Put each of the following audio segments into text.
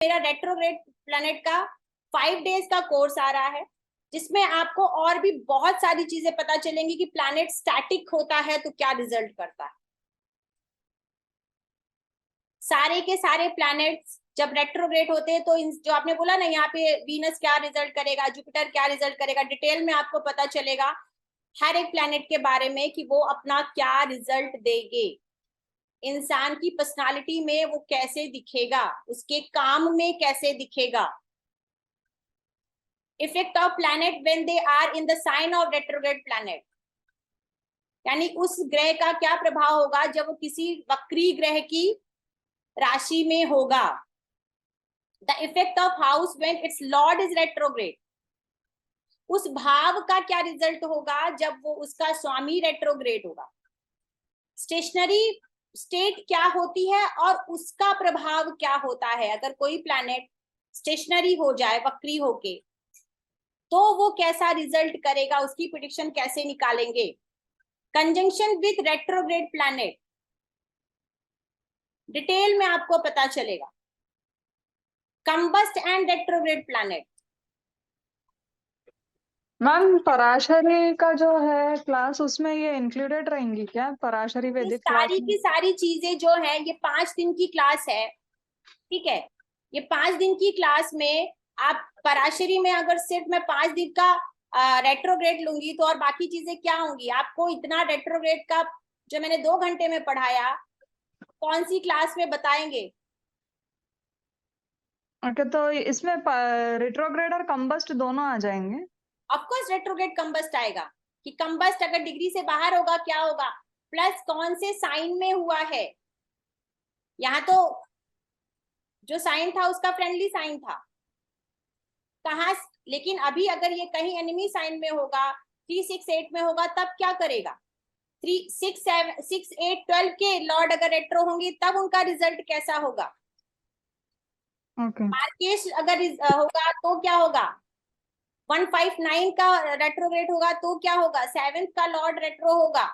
मेरा retrograde planet का 5 days का कोर्स आ रहा है, जिसमें आपको और भी बहुत सारी चीजें पता चलेंगी कि प्लैनेट स्टैटिक होता है तो क्या रिजल्ट करता है। सारे के सारे प्लैनेट्स जब रेट्रोग्रेड होते हैं तो जो आपने बोला ना यहाँ पे वीनस क्या रिजल्ट करेगा, जुपिटर क्या रिजल्ट करेगा, डिटेल में आपको पता चलेगा हर एक प्लैनेट के बारे में कि वो अपना क्या रिजल्ट देंगे, इंसान की पर्सनालिटी में वो कैसे दिखेगा, उसके काम में कैसे दिखेगा। Effect of planet when they are in the sign of retrograde planet, यानी उस ग्रह का क्या प्रभाव होगा जब वो किसी वक्री ग्रह की राशि में होगा। The effect of house when it's Lord is retrograde, उस भाव का क्या रिजल्ट होगा जब वो उसका स्वामी रेट्रोग्रेड होगा। स्टेशनरी स्टेट क्या होती है और उसका प्रभाव क्या होता है, अगर कोई प्लैनेट स्टेशनरी हो जाए वक्री होके तो वो कैसा रिजल्ट करेगा, उसकी प्रेडिक्शन कैसे निकालेंगे। Conjunction with retrograde planet detail में आपको पता चलेगा। Combust and retrograde planet. Ma'am Parashari का जो है क्लास उसमें ये इंक्लूडेड रहेंगी क्या, पराशरी वैदिक क्लास सारी में? की सारी चीजें जो है ये 5 दिन की क्लास है, ठीक है। ये 5 दिन की क्लास में आप पराशरी में अगर सिर्फ मैं 5 दिन का रेट्रोग्रेड लूंगी तो और बाकी चीजें क्या होंगी, आपको इतना रेट्रोग्रेड का जो मैंने 2 घंटे में पढ़ाया कौन सी क्लास में बताएंगे। ओके, तो इसमें रिट्रोग्रेड और कंबस्ट दोनों आ जाएंगे? ऑफकोर्स रेट्रोग्रेड कंबस्ट आएगा कि कंबस्ट अगर डिग्री से बाहर होगा क्या होगा, प्लस कौन से साइन में हुआ है। यहाँ तो जो साइन था उसका फ्रेंडली साइन था कहाँ, लेकिन अभी अगर ये कहीं एनिमी साइन में होगा 3, 6, 8 में होगा तब क्या करेगा। 3, 6, 7, 6, 8, 12 के लॉर्ड अगर रेट्रो होंगे तब उनका रिजल्ट कैसा होगा। ओके। मार्केश अगर होगा तो क्या होगा, 159 का रेट्रोग्रेड होगा तो क्या होगा, 7th का लॉर्ड रेट्रो होगा।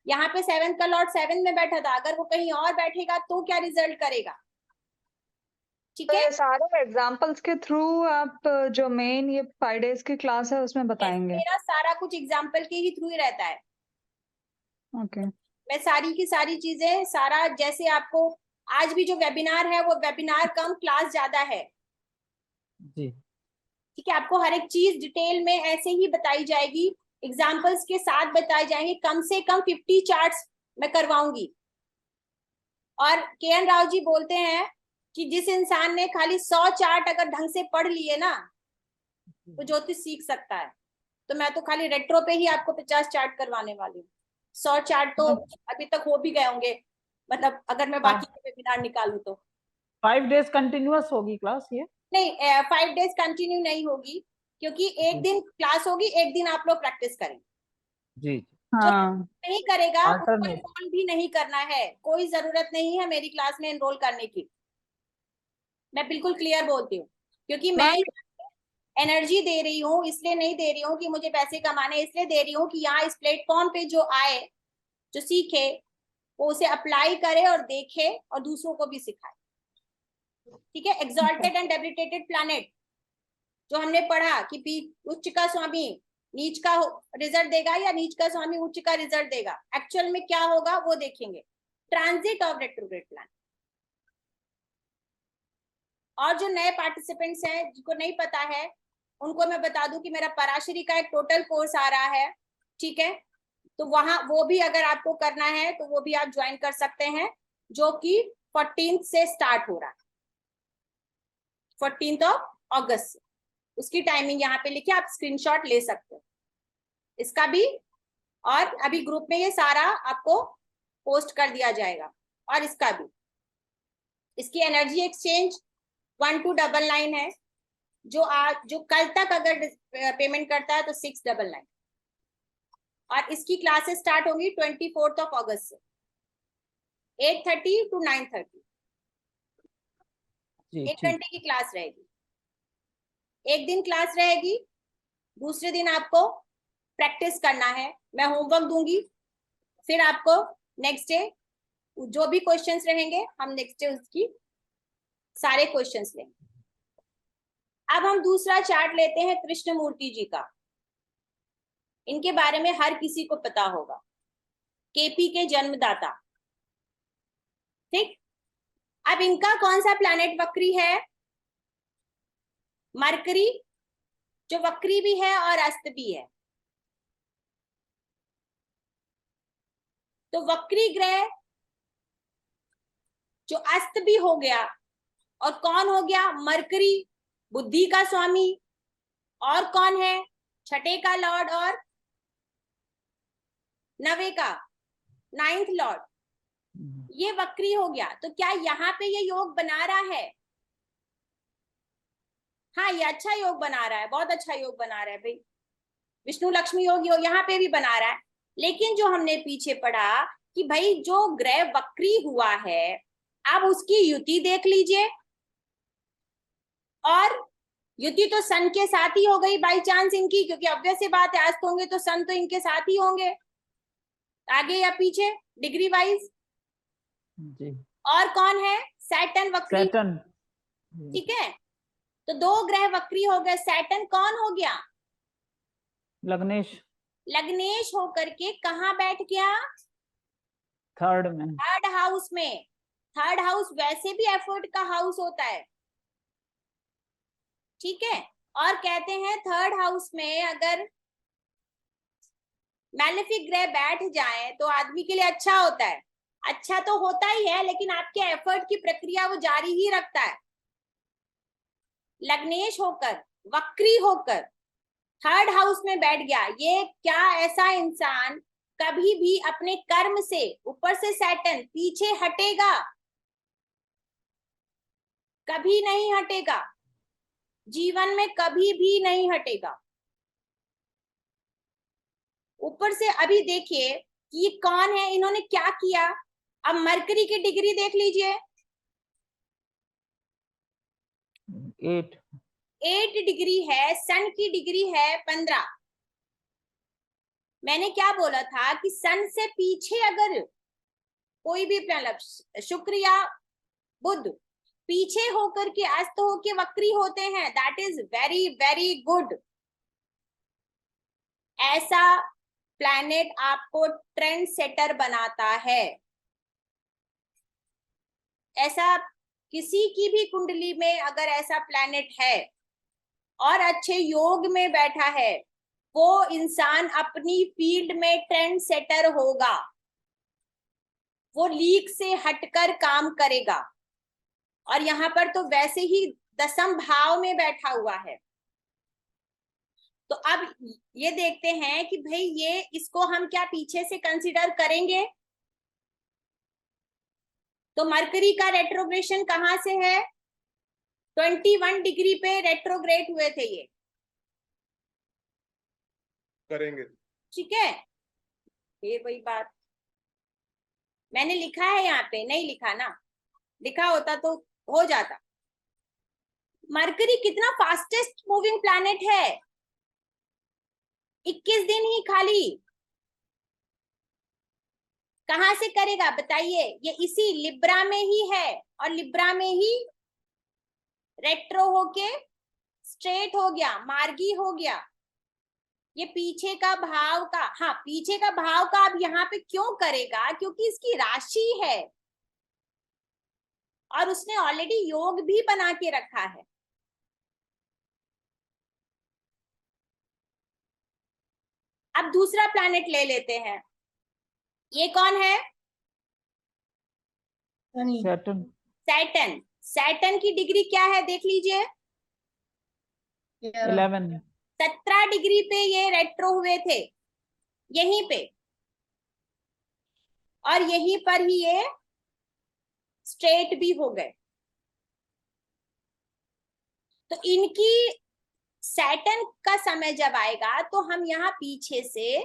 यहाँ पे 7th का लॉर्ड 7th में बैठा था, अगर वो कहीं और बैठेगा तो क्या रिजल्ट करेगा। ठीक तो है, ये सारे एग्जांपल्स के थ्रू आप जो मेन ये 5 डेज की क्लास है उसमें बताएंगे? मेरा सारा कुछ एग्जाम्पल के ही थ्रू ही रहता है। ओके। मैं सारी की सारी चीजें सारा, जैसे आपको आज भी जो वेबिनार है वो वेबिनार कम क्लास ज्यादा है जी। ठीक है। आपको हर एक चीज डिटेल में ऐसे ही बताई जाएगी, एग्जाम्पल्स के साथ बताए जाएंगे। कम से कम 50 चार्ट्स मैं करवाऊंगी। और के एन राव जी बोलते हैं कि जिस इंसान ने खाली 100 चार्ट अगर ढंग से पढ़ लिए ना तो ज्योतिष सीख सकता है। तो मैं तो खाली रेट्रो पे ही आपको 50 चार्ट करवाने वाली हूँ। 100 चार्ट तो अभी तक हो भी गए होंगे, मतलब अगर मैं बाकी के वेबिनार निकालूं तो। 5 डेज कंटिन्यूअस होगी क्लास ये? नहीं, 5 डेज कंटिन्यू नहीं होगी, क्योंकि एक दिन क्लास होगी, एक दिन आप लोग प्रैक्टिस करेंगे। जी। जो हाँ। नहीं करेगा उसको अल्टरनेट। एनरोल भी नहीं करना है, कोई जरूरत नहीं है मेरी क्लास में एनरोल करने की। मैं बिल्कुल क्लियर बोलती हूँ, क्योंकि मैं मैम एनर्जी दे रही हूँ, इसलिए नहीं दे रही हूँ कि मुझे पैसे कमाने, इसलिए दे रही हूँ कि यहाँ इस प्लेटफॉर्म पे जो आए, जो सीखे, वो उसे अप्लाई करे और देखे और दूसरों को भी सिखाए। ठीक है। एक्सॉल्टेड एंड डेबिलिटेटेड प्लैनेट जो हमने पढ़ा कि उच्च का स्वामी नीच का रिजल्ट देगा या नीच का स्वामी उच्च का रिजल्ट देगा, एक्चुअल में क्या होगा वो देखेंगे। Transit of retrograde planet. और जो नए पार्टिसिपेंट्स हैं जिनको नहीं पता है उनको मैं बता दूं कि मेरा पराशरी का एक टोटल कोर्स आ रहा है, ठीक है। तो वहां वो भी अगर आपको करना है तो वो भी आप ज्वाइन कर सकते हैं, जो कि 14th से स्टार्ट हो रहा है, 14th ऑफ अगस्त से। उसकी टाइमिंग यहाँ पे लिखे, आप स्क्रीनशॉट ले सकते हो इसका भी। और अभी ग्रुप में ये सारा आपको पोस्ट कर दिया जाएगा। और इसका भी, इसकी एनर्जी एक्सचेंज 1299 है। जो कल तक अगर पेमेंट करता है तो 699। और इसकी क्लासेस स्टार्ट होंगी 24th ऑफ अगस्त से 8:30 to 9:30। जी 1 ठीक। घंटे की क्लास रहेगी। एक दिन क्लास रहेगी, दूसरे दिन आपको प्रैक्टिस करना है, मैं होमवर्क दूंगी। फिर आपको नेक्स्ट डे जो भी क्वेश्चंस रहेंगे हम नेक्स्ट डे उसकी सारे क्वेश्चंस लेंगे। अब हम दूसरा चार्ट लेते हैं कृष्णमूर्ति जी का। इनके बारे में हर किसी को पता होगा, केपी के जन्मदाता। ठीक, अब इनका कौन सा प्लैनेट वक्री है? मरकरी, जो वक्री भी है और अस्त भी है। तो वक्री ग्रह जो अस्त भी हो गया, और कौन हो गया? मरकरी, बुद्धि का स्वामी। और कौन है? छठे का लॉर्ड और नवे का, नाइन्थ लॉर्ड। ये वक्री हो गया। तो क्या यहाँ पे ये योग बना रहा है? हाँ, ये अच्छा योग बना रहा है, बहुत अच्छा योग बना रहा है भाई। विष्णु लक्ष्मी योग यहाँ पे भी बना रहा है। लेकिन जो हमने पीछे पढ़ा कि भाई जो ग्रह वक्री हुआ है, अब उसकी युति देख लीजिए। और युति तो सन के साथ ही हो गई बाई चांस इनकी, क्योंकि ऑब्वियस सी बात है, अस्त होंगे तो सन तो इनके साथ ही होंगे, आगे या पीछे डिग्री वाइज। जी। और कौन है? सैटर्न वक्री। सैटर्न। ठीक है, तो दो ग्रह वक्री हो गए। सैटर्न कौन हो गया? लग्नेश। लग्नेश होकर के कहाँ बैठ गया? थर्ड में। थर्ड हाउस में। थर्ड हाउस वैसे भी एफर्ट का हाउस होता है। ठीक है, और कहते हैं थर्ड हाउस में अगर मैलेफिक ग्रह बैठ जाए तो आदमी के लिए अच्छा होता है। अच्छा तो होता ही है, लेकिन आपके एफर्ट की प्रक्रिया वो जारी ही रखता है। लग्नेश होकर, वक्री होकर थर्ड हाउस में बैठ गया। ये क्या ऐसा इंसान कभी भी अपने कर्म से, ऊपर से सैटर्न, पीछे हटेगा? कभी नहीं हटेगा, जीवन में कभी भी नहीं हटेगा। ऊपर से अभी देखिए कि ये कौन है, इन्होंने क्या किया। अब मरकरी की डिग्री देख लीजिए, 8 डिग्री है। सन की डिग्री है 15। मैंने क्या बोला था कि सन से पीछे अगर कोई भी प्लैनेट, शुक्र या बुध, पीछे होकर के अस्त होके वक्री होते हैं, that is very very good. ऐसा प्लैनेट आपको ट्रेंड सेटर बनाता है। ऐसा किसी की भी कुंडली में अगर ऐसा प्लैनेट है और अच्छे योग में बैठा है, वो इंसान अपनी फील्ड में ट्रेंड सेटर होगा। वो लीक से हटकर काम करेगा। और यहाँ पर तो वैसे ही 10वें भाव में बैठा हुआ है। तो अब ये देखते हैं कि भाई ये, इसको हम क्या पीछे से कंसीडर करेंगे? तो मरकरी का रेट्रोग्रेशन कहाँ से है? 21 डिग्री पे रेट्रोग्रेट हुए थे ये। करेंगे। ठीक है, ये वही बात मैंने लिखा है यहाँ पे, नहीं लिखा ना, लिखा होता तो हो जाता। मरकरी कितना फास्टेस्ट मूविंग प्लैनेट है, 21 दिन ही खाली। कहां से करेगा बताइए? ये इसी लिब्रा में ही है, और लिब्रा में ही रेट्रो होके स्ट्रेट हो गया, मार्गी हो गया। ये पीछे का भाव का, हाँ पीछे का भाव का अब यहाँ पे क्यों करेगा? क्योंकि इसकी राशि है और उसने ऑलरेडी योग भी बना के रखा है। अब दूसरा प्लैनेट ले लेते हैं। ये कौन है? सैटर्न। सैटर्न। सैटर्न की डिग्री क्या है देख लीजिए, 11। 17 डिग्री पे ये रेट्रो हुए थे, यहीं पे, और यहीं पर ही ये स्ट्रेट भी हो गए। तो इनकी सैटर्न का समय जब आएगा तो हम यहाँ पीछे से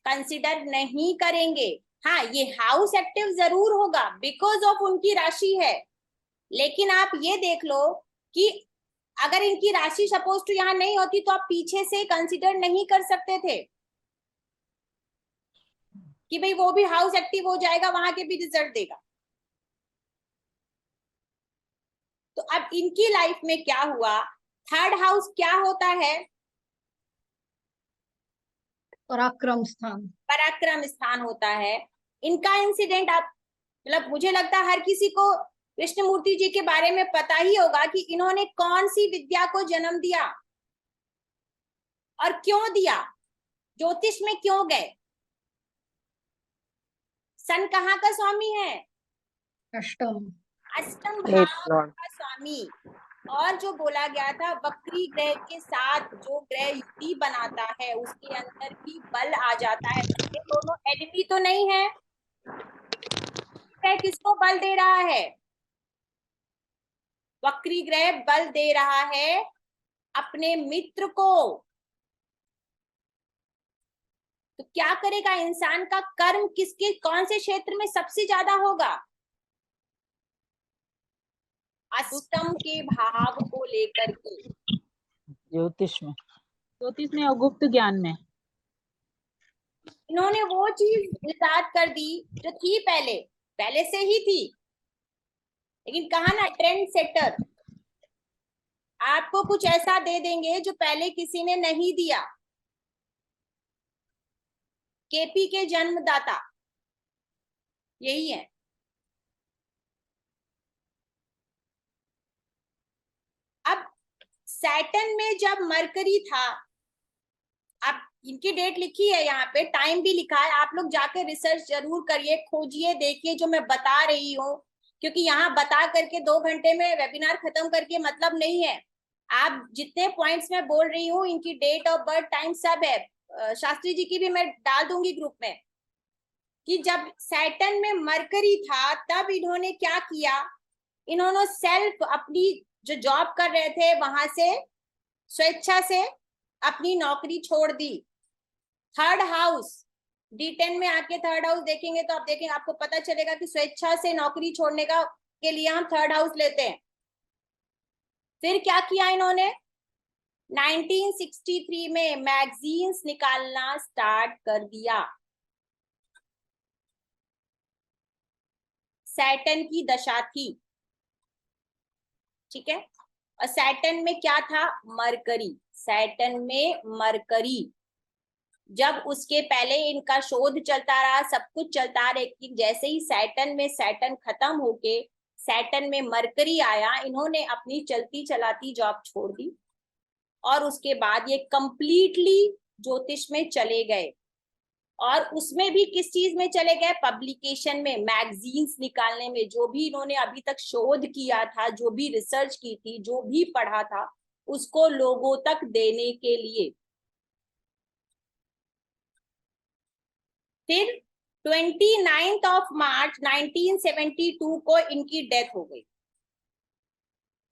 कंसिडर नहीं करेंगे। हाँ, ये हाउस एक्टिव जरूर होगा बिकॉज ऑफ उनकी राशि है। लेकिन आप ये देख लो कि अगर इनकी राशि सपोज टू यहाँ नहीं होती तो आप पीछे से कंसिडर नहीं कर सकते थे कि भाई वो भी हाउस एक्टिव हो जाएगा, वहां के भी रिजल्ट देगा। तो अब इनकी लाइफ में क्या हुआ थर्ड हाउस क्या होता है? पराक्रम स्थान। पराक्रम स्थान होता है। इनका इंसिडेंट आप, मतलब मुझे लगता है हर किसी को कृष्णमूर्ति जी के बारे में पता ही होगा कि इन्होंने कौन सी विद्या को जन्म दिया और क्यों दिया, ज्योतिष में क्यों गए, सन कहाँ का स्वामी है? अष्टम। अष्टम भाव का स्वामी। और जो बोला गया था वक्री ग्रह के साथ जो ग्रह युति बनाता है उसके अंदर भी बल आ जाता है। ये दोनों एनिमी तो नहीं है। ग्रह किसको बल दे रहा है? वक्री ग्रह बल दे रहा है अपने मित्र को। तो क्या करेगा इंसान का कर्म किसके, कौन से क्षेत्र में सबसे ज्यादा होगा? अष्टम के भाव को लेकर के। ज्योतिष में। ज्योतिष में और गुप्त ज्ञान में। इन्होंने वो चीज इजाद कर दी जो थी पहले, पहले से ही थी, लेकिन कहा ना ट्रेंड सेटर। आपको कुछ ऐसा दे देंगे जो पहले किसी ने नहीं दिया। केपी के जन्मदाता यही है। अब सैटर्न में जब मरकरी था, अब इनकी डेट लिखी है यहाँ पे, टाइम भी लिखा है, आप लोग जाके रिसर्च जरूर करिए, खोजिए, देखिए जो मैं बता रही हूँ, क्योंकि यहाँ बता करके 2 घंटे में वेबिनार खत्म करके मतलब नहीं है। आप जितने पॉइंट्स मैं बोल रही हूँ इनकी डेट ऑफ बर्थ, टाइम सब है। शास्त्री जी की भी मैं डाल दूंगी ग्रुप में, कि जब सैटर्न में मरकरी था तब इन्होंने क्या किया, इन्होंने सेल्फ अपनी जो जॉब कर रहे थे वहां से स्वेच्छा से अपनी नौकरी छोड़ दी। थर्ड हाउस, D10 में आके थर्ड हाउस देखेंगे तो आप देखेंगे, आपको पता चलेगा कि स्वेच्छा से नौकरी छोड़ने का के लिए हम थर्ड हाउस लेते हैं। फिर क्या किया इन्होंने, 1963 में मैगजीन्स निकालना स्टार्ट कर दिया। सैटर्न की दशा थी, ठीक है। और सैटर्न में क्या था, मरकरी। सैटर्न में मरकरी, जब उसके पहले इनका शोध चलता रहा, सब कुछ चलता रहा, लेकिन जैसे ही सैटर्न में सैटर्न खत्म होके सैटर्न में मरकरी आया, इन्होंने अपनी चलती चलाती जॉब छोड़ दी और उसके बाद ये कंप्लीटली ज्योतिष में चले गए। और उसमें भी किस चीज में चले गए, पब्लिकेशन में, मैगजीन्स निकालने में। जो भी इन्होंने अभी तक शोध किया था, जो भी रिसर्च की थी, जो भी पढ़ा था, उसको लोगों तक देने के लिए। फिर 29 मार्च 1972 को इनकी डेथ हो गई।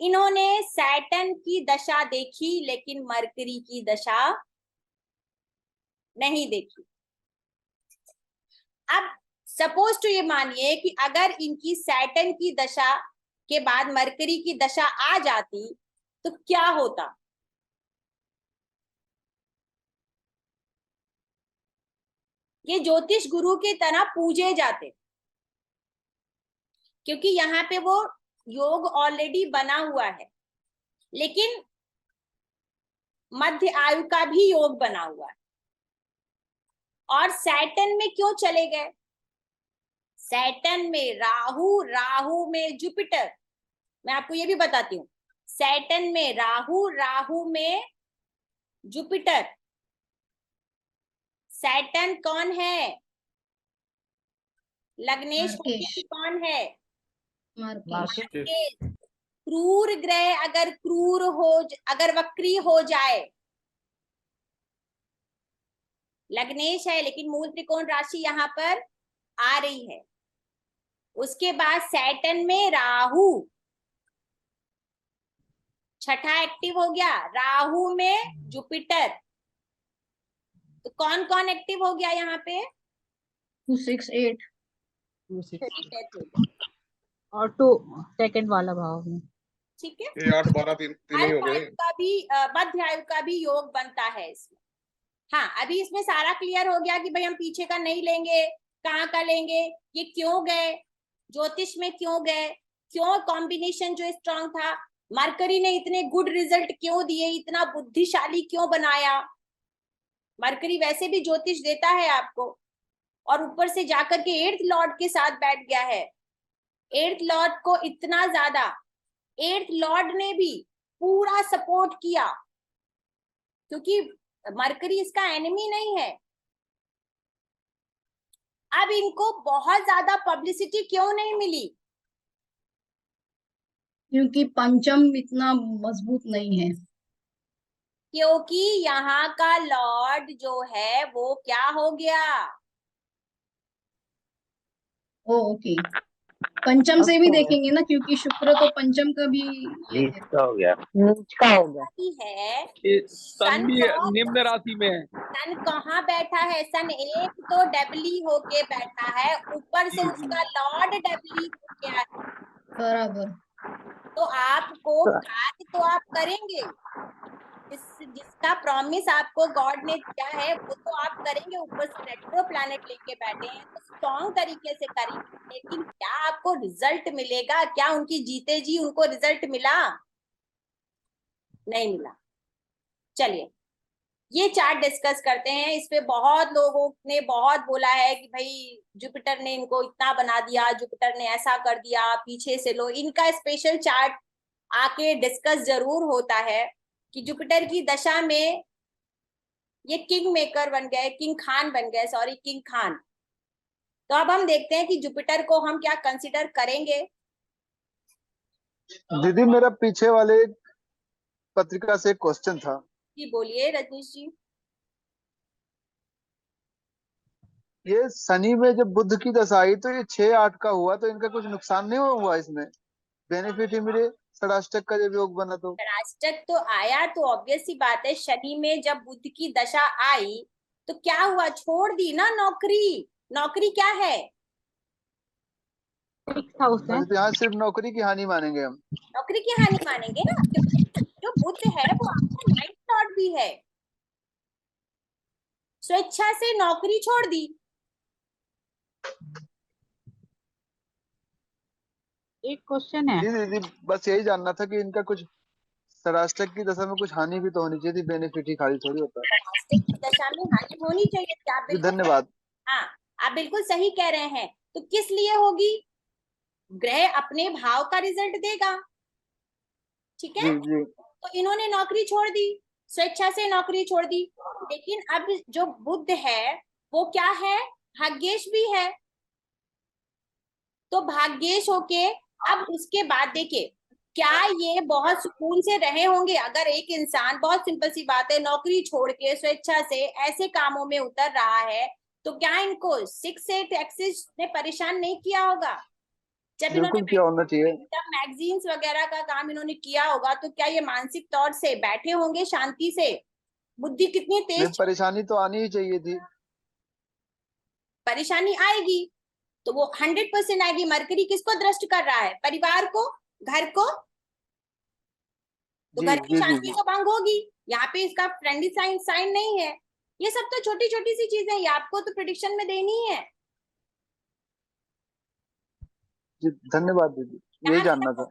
इन्होंने सैटर्न की दशा देखी लेकिन मरकरी की दशा नहीं देखी। अब सपोज टू ये मानिए कि अगर इनकी सैटर्न की दशा के बाद मरकरी की दशा आ जाती तो क्या होता। ये ज्योतिष गुरु की तरह पूजे जाते, क्योंकि यहाँ पे वो योग ऑलरेडी बना हुआ है, लेकिन मध्य आयु का भी योग बना हुआ है। और सैटर्न में क्यों चले गए, सैटर्न में राहु, राहु में जुपिटर। मैं आपको ये भी बताती हूँ, सैटर्न में राहु, राहु में जुपिटर। सैटर्न कौन है, लग्नेश मार्केश। कौन है, मार्केश। क्रूर ग्रह अगर क्रूर हो, अगर वक्री हो जाए, लग्नेश है लेकिन मूल त्रिकोण राशि यहाँ पर आ रही है। उसके बाद सैटर्न में राहु, छठा एक्टिव हो गया, राहु में जुपिटर। तो कौन कौन एक्टिव हो गया यहाँ पे, 2, 6, 8। 2, 6 और 2 सेकंड वाला भाव में। ठीक है, ये 8, 12 तीन ही हो गए। आयु का भी मध्य आयु का भी योग बनता है इसमें। हाँ, अभी इसमें सारा क्लियर हो गया कि भाई हम पीछे का नहीं लेंगे, कहाँ का लेंगे, ये क्यों गए, ज्योतिष में क्यों गए, क्यों कॉम्बिनेशन जो स्ट्रांग था, मरकरी ने इतने गुड रिजल्ट क्यों दिए, इतना बुद्धिशाली क्यों बनाया? मरकरी वैसे भी ज्योतिष देता है आपको, और ऊपर से जाकर के 8th लॉर्ड के साथ बैठ गया है। 8th लॉर्ड को इतना ज्यादा 8th लॉर्ड ने भी पूरा सपोर्ट किया, क्योंकि मरकरी इसका एनिमी नहीं है। अब इनको बहुत ज्यादा पब्लिसिटी क्यों नहीं मिली? क्योंकि पंचम इतना मजबूत नहीं है। क्योंकि यहाँ का लॉर्ड जो है वो क्या हो गया? ओके, पंचम से भी अच्छा। देखेंगे ना, क्योंकि शुक्र तो पंचम का भी ये है। का हो गया। नीच का हो गया। ही है ये सन सन भी कौन- निम्न राशि में है। सन कहाँ बैठा है? सन एक तो डबली होके बैठा है, ऊपर से उसका लॉर्ड डबली हो गया है। बराबर। तो आपको कार्य तो आप करेंगे, जिसका प्रॉमिस आपको गॉड ने दिया है वो तो आप करेंगे। ऊपर से रेट्रो प्लैनेट लेके बैठे हैं तो स्ट्रॉन्ग तरीके से करेंगे, लेकिन क्या आपको रिजल्ट मिलेगा? क्या उनकी जीते जी उनको रिजल्ट मिला? नहीं मिला। चलिए ये चार्ट डिस्कस करते हैं। इस पे बहुत लोगों ने बहुत बोला है कि भाई जुपिटर ने इनको इतना बना दिया, जुपिटर ने ऐसा कर दिया, पीछे से लो। इनका स्पेशल चार्ट आके डिस्कस जरूर होता है कि जुपिटर की दशा में ये किंग मेकर बन गए, किंग खान बन गए, सॉरी किंग खान। तो अब हम देखते हैं कि जुपिटर को हम क्या कंसिडर करेंगे। दीदी मेरा पीछे वाले पत्रिका से एक क्वेश्चन था। जी बोलिए रजनीश जी। ये शनि में जब बुध की दशा आई तो ये 6-8 का हुआ, तो इनका कुछ नुकसान नहीं हुआ? इसमें बेनिफिट ही मिले। षडाष्टक का जब योग बना तो राष्ट्रक तो आया, तो ऑब्वियस सी बात है शनि में जब बुध की दशा आई तो क्या हुआ? छोड़ दी ना नौकरी। नौकरी क्या है? 6th हाउस है। तो यहाँ सिर्फ नौकरी की हानि मानेंगे हम। नौकरी की हानि मानेंगे ना, क्योंकि जो बुध है वो आपका 9th लॉर्ड भी है। स्वेच्छा से नौकरी छोड़ दी। एक क्वेश्चन है। जी दीदी बस यही जानना था कि इनका कुछ षडाष्टक की दशा में कुछ हानि भी तो होनी चाहिए थी, बेनिफिट ही खाली थोड़ी होता है। राष्ट्रिक की दशा में हानि होनी चाहिए थी। आप जी बिल्कुल धन्यवाद। हाँ, आप बिल्कुल सही कह रहे हैं। तो किस लिए होगी? ग्रह अपने भाव का रिजल्ट देगा, ठीक है। जी जी तो इन्होंने नौकरी छोड़ दी, स्वेच्छा से नौकरी छोड़ दी। लेकिन अब जो बुध है वो क्या है? भाग्येश भी है। तो भाग्येश होके अब उसके बाद देखिए, क्या ये बहुत सुकून से रहे होंगे? अगर एक इंसान, बहुत सिंपल सी बात है, नौकरी छोड़ के स्वेच्छा से ऐसे कामों में उतर रहा है, तो क्या इनको 6-8 एक्सिस ने परेशान नहीं किया होगा? जब बिल्कुल क्या होना चाहिए। जब मैगजीन्स वगैरह का काम इन्होंने किया होगा तो क्या ये मानसिक तौर से बैठे होंगे शांति से? बुद्धि कितनी नहीं, तेज? परेशानी तो आनी ही चाहिए थी। परेशानी आएगी तो वो 100% आएगी। मरकरी किसको दृष्ट कर रहा है? परिवार को, घर को। तो जी घर की जी जी शांति जी तो भंग होगी। यहाँ पे इसका फ्रेंडली साइन नहीं है। ये सब तो छोटी छोटी सी चीजें ये आपको तो प्रिडिक्शन में देनी ही है। जी धन्यवाद दीदी, यही जानना था।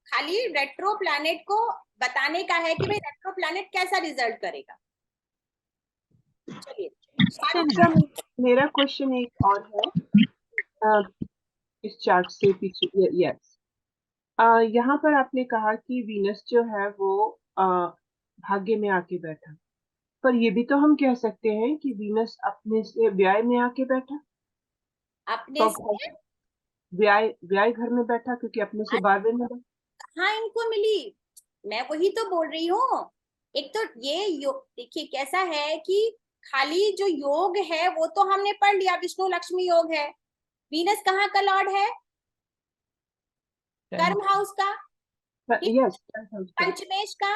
खाली रेट्रो प्लैनेट को बताने का है कि भाई रेट्रो प्लैनेट कैसा रिजल्ट करेगा। चलिए अच्छा, मेरा क्वेश्चन एक और है इस चार्ट से पीछे। यस, यहाँ पर आपने कहा कि वीनस जो है वो भाग्य में आके बैठा, पर ये भी तो हम कह सकते हैं कि वीनस अपने से व्यय में आके बैठा। अपने तो से व्यय घर में बैठा क्योंकि अपने से 12वें में बैठा। हाँ इनको मिली। मैं वही तो बोल रही हूँ। एक तो ये योग देखिए कैसा है कि खाली जो योग है वो तो हमने पढ़ लिया, विष्णु लक्ष्मी योग है। वीनस कहाँ का लॉर्ड है? कर्म हाउस का, यस, पंचमेश का,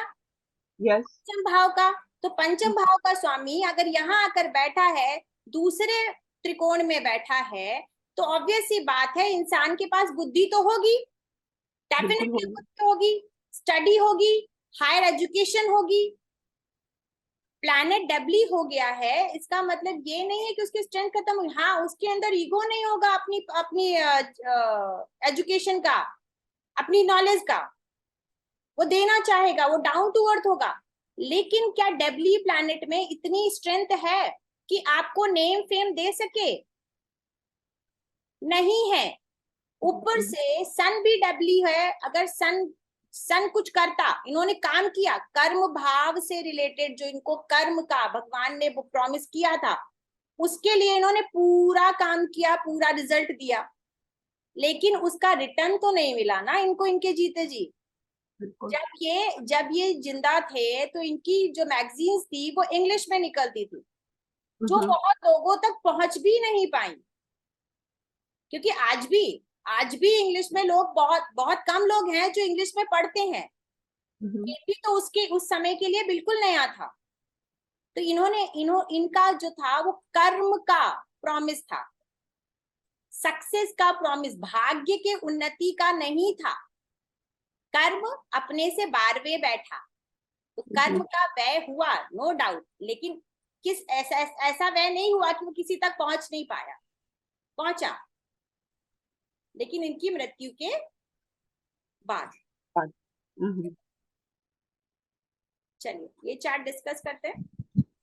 यस, पंचम भाव का। तो पंचम भाव का स्वामी अगर यहाँ आकर बैठा है, दूसरे त्रिकोण में बैठा है, तो ऑब्वियस सी बात है इंसान के पास बुद्धि तो होगी, डेफिनेटली बुद्धि होगी, स्टडी होगी, हायर एजुकेशन होगी। प्लैनेट डबली हो गया है, इसका मतलब ये नहीं है कि उसकी स्ट्रेंथ खत्म हुई। हाँ, उसके अंदर ईगो नहीं होगा अपनी अपनी एजुकेशन का, अपनी नॉलेज का, वो देना चाहेगा, वो डाउन टू अर्थ होगा। लेकिन क्या डेबली प्लैनेट में इतनी स्ट्रेंथ है कि आपको नेम फेम दे सके? नहीं है। ऊपर से सन भी डेबली है। अगर सन कुछ करता, इन्होंने काम किया कर्म भाव से रिलेटेड, जो इनको कर्म का भगवान ने प्रॉमिस किया था, उसके लिए इन्होंने पूरा काम किया, पूरा रिजल्ट दिया, लेकिन उसका रिटर्न तो नहीं मिला ना इनको इनके जीते जी। बिल्कुल। जब ये जिंदा थे तो इनकी जो मैगजीन्स थी वो इंग्लिश में निकलती थी, जो बहुत लोगों तक पहुंच भी नहीं पाई, क्योंकि आज भी इंग्लिश में लोग बहुत कम लोग हैं जो इंग्लिश में पढ़ते हैं। ये भी तो उस समय के लिए बिल्कुल नया था। तो इनका जो था वो कर्म का प्रॉमिस था, सक्सेस का प्रॉमिस, भाग्य के उन्नति का नहीं था। कर्म अपने से 12वें बैठा, तो कर्म का व्यय हुआ, नो डाउट, लेकिन ऐसा व्यय नहीं हुआ कि वो किसी तक पहुंच नहीं पाया, पहुंचा, लेकिन इनकी मृत्यु के बाद। चलिए ये चार्ट डिस्कस करते हैं।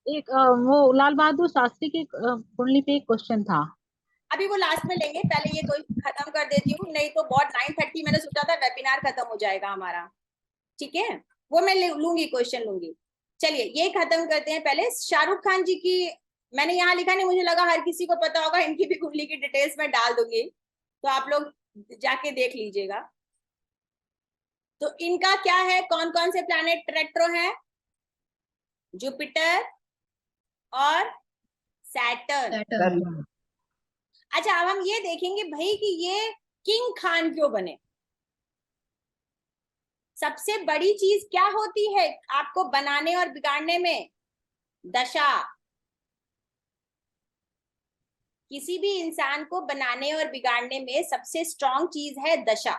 एक वो लाल बहादुर शास्त्री की कुंडली पे एक क्वेश्चन था। अभी वो लास्ट में लेंगे, पहले ये कोई खत्म कर देती हूँ, नहीं तो बहुत 9:30 मैंने सोचा था वेबिनार खत्म हो जाएगा हमारा। ठीक है, वो मैं लूंगी, क्वेश्चन लूंगी। चलिए ये खत्म करते हैं। पहले शाहरुख खान जी की मैंने यहाँ लिखा नहीं, मुझे लगा हर किसी को पता होगा, इनकी भी कुंडली की डिटेल्स मैं डाल दूंगी, तो आप लोग जाके देख लीजिएगा। तो इनका क्या है, कौन कौन से प्लैनेट रेट्रो है? जुपिटर और सैटर्न। अच्छा, अब हम ये देखेंगे भाई कि ये किंग खान क्यों बने। सबसे बड़ी चीज क्या होती है आपको बनाने और बिगाड़ने में? दशा। किसी भी इंसान को बनाने और बिगाड़ने में सबसे स्ट्रॉन्ग चीज है दशा,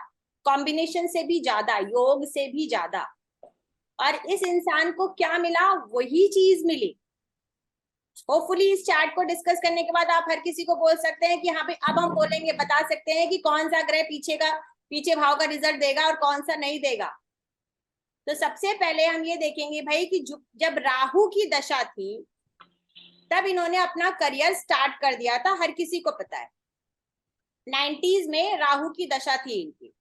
कॉम्बिनेशन से भी ज्यादा, योग से भी ज्यादा। और इस इंसान को क्या मिला? वही चीज मिली। होपफुली इस चार्ट को डिस्कस करने के बाद आप हर किसी को बोल सकते हैं कि हाँ भाई, अब हम बोलेंगे, बता सकते हैं कि कौन सा ग्रह पीछे भाव का रिजल्ट देगा और कौन सा नहीं देगा। तो सबसे पहले हम ये देखेंगे भाई कि जब राहु की दशा थी तब इन्होंने अपना करियर स्टार्ट कर दिया था, हर किसी को पता है। 90s में राहु की दशा थी इनकी,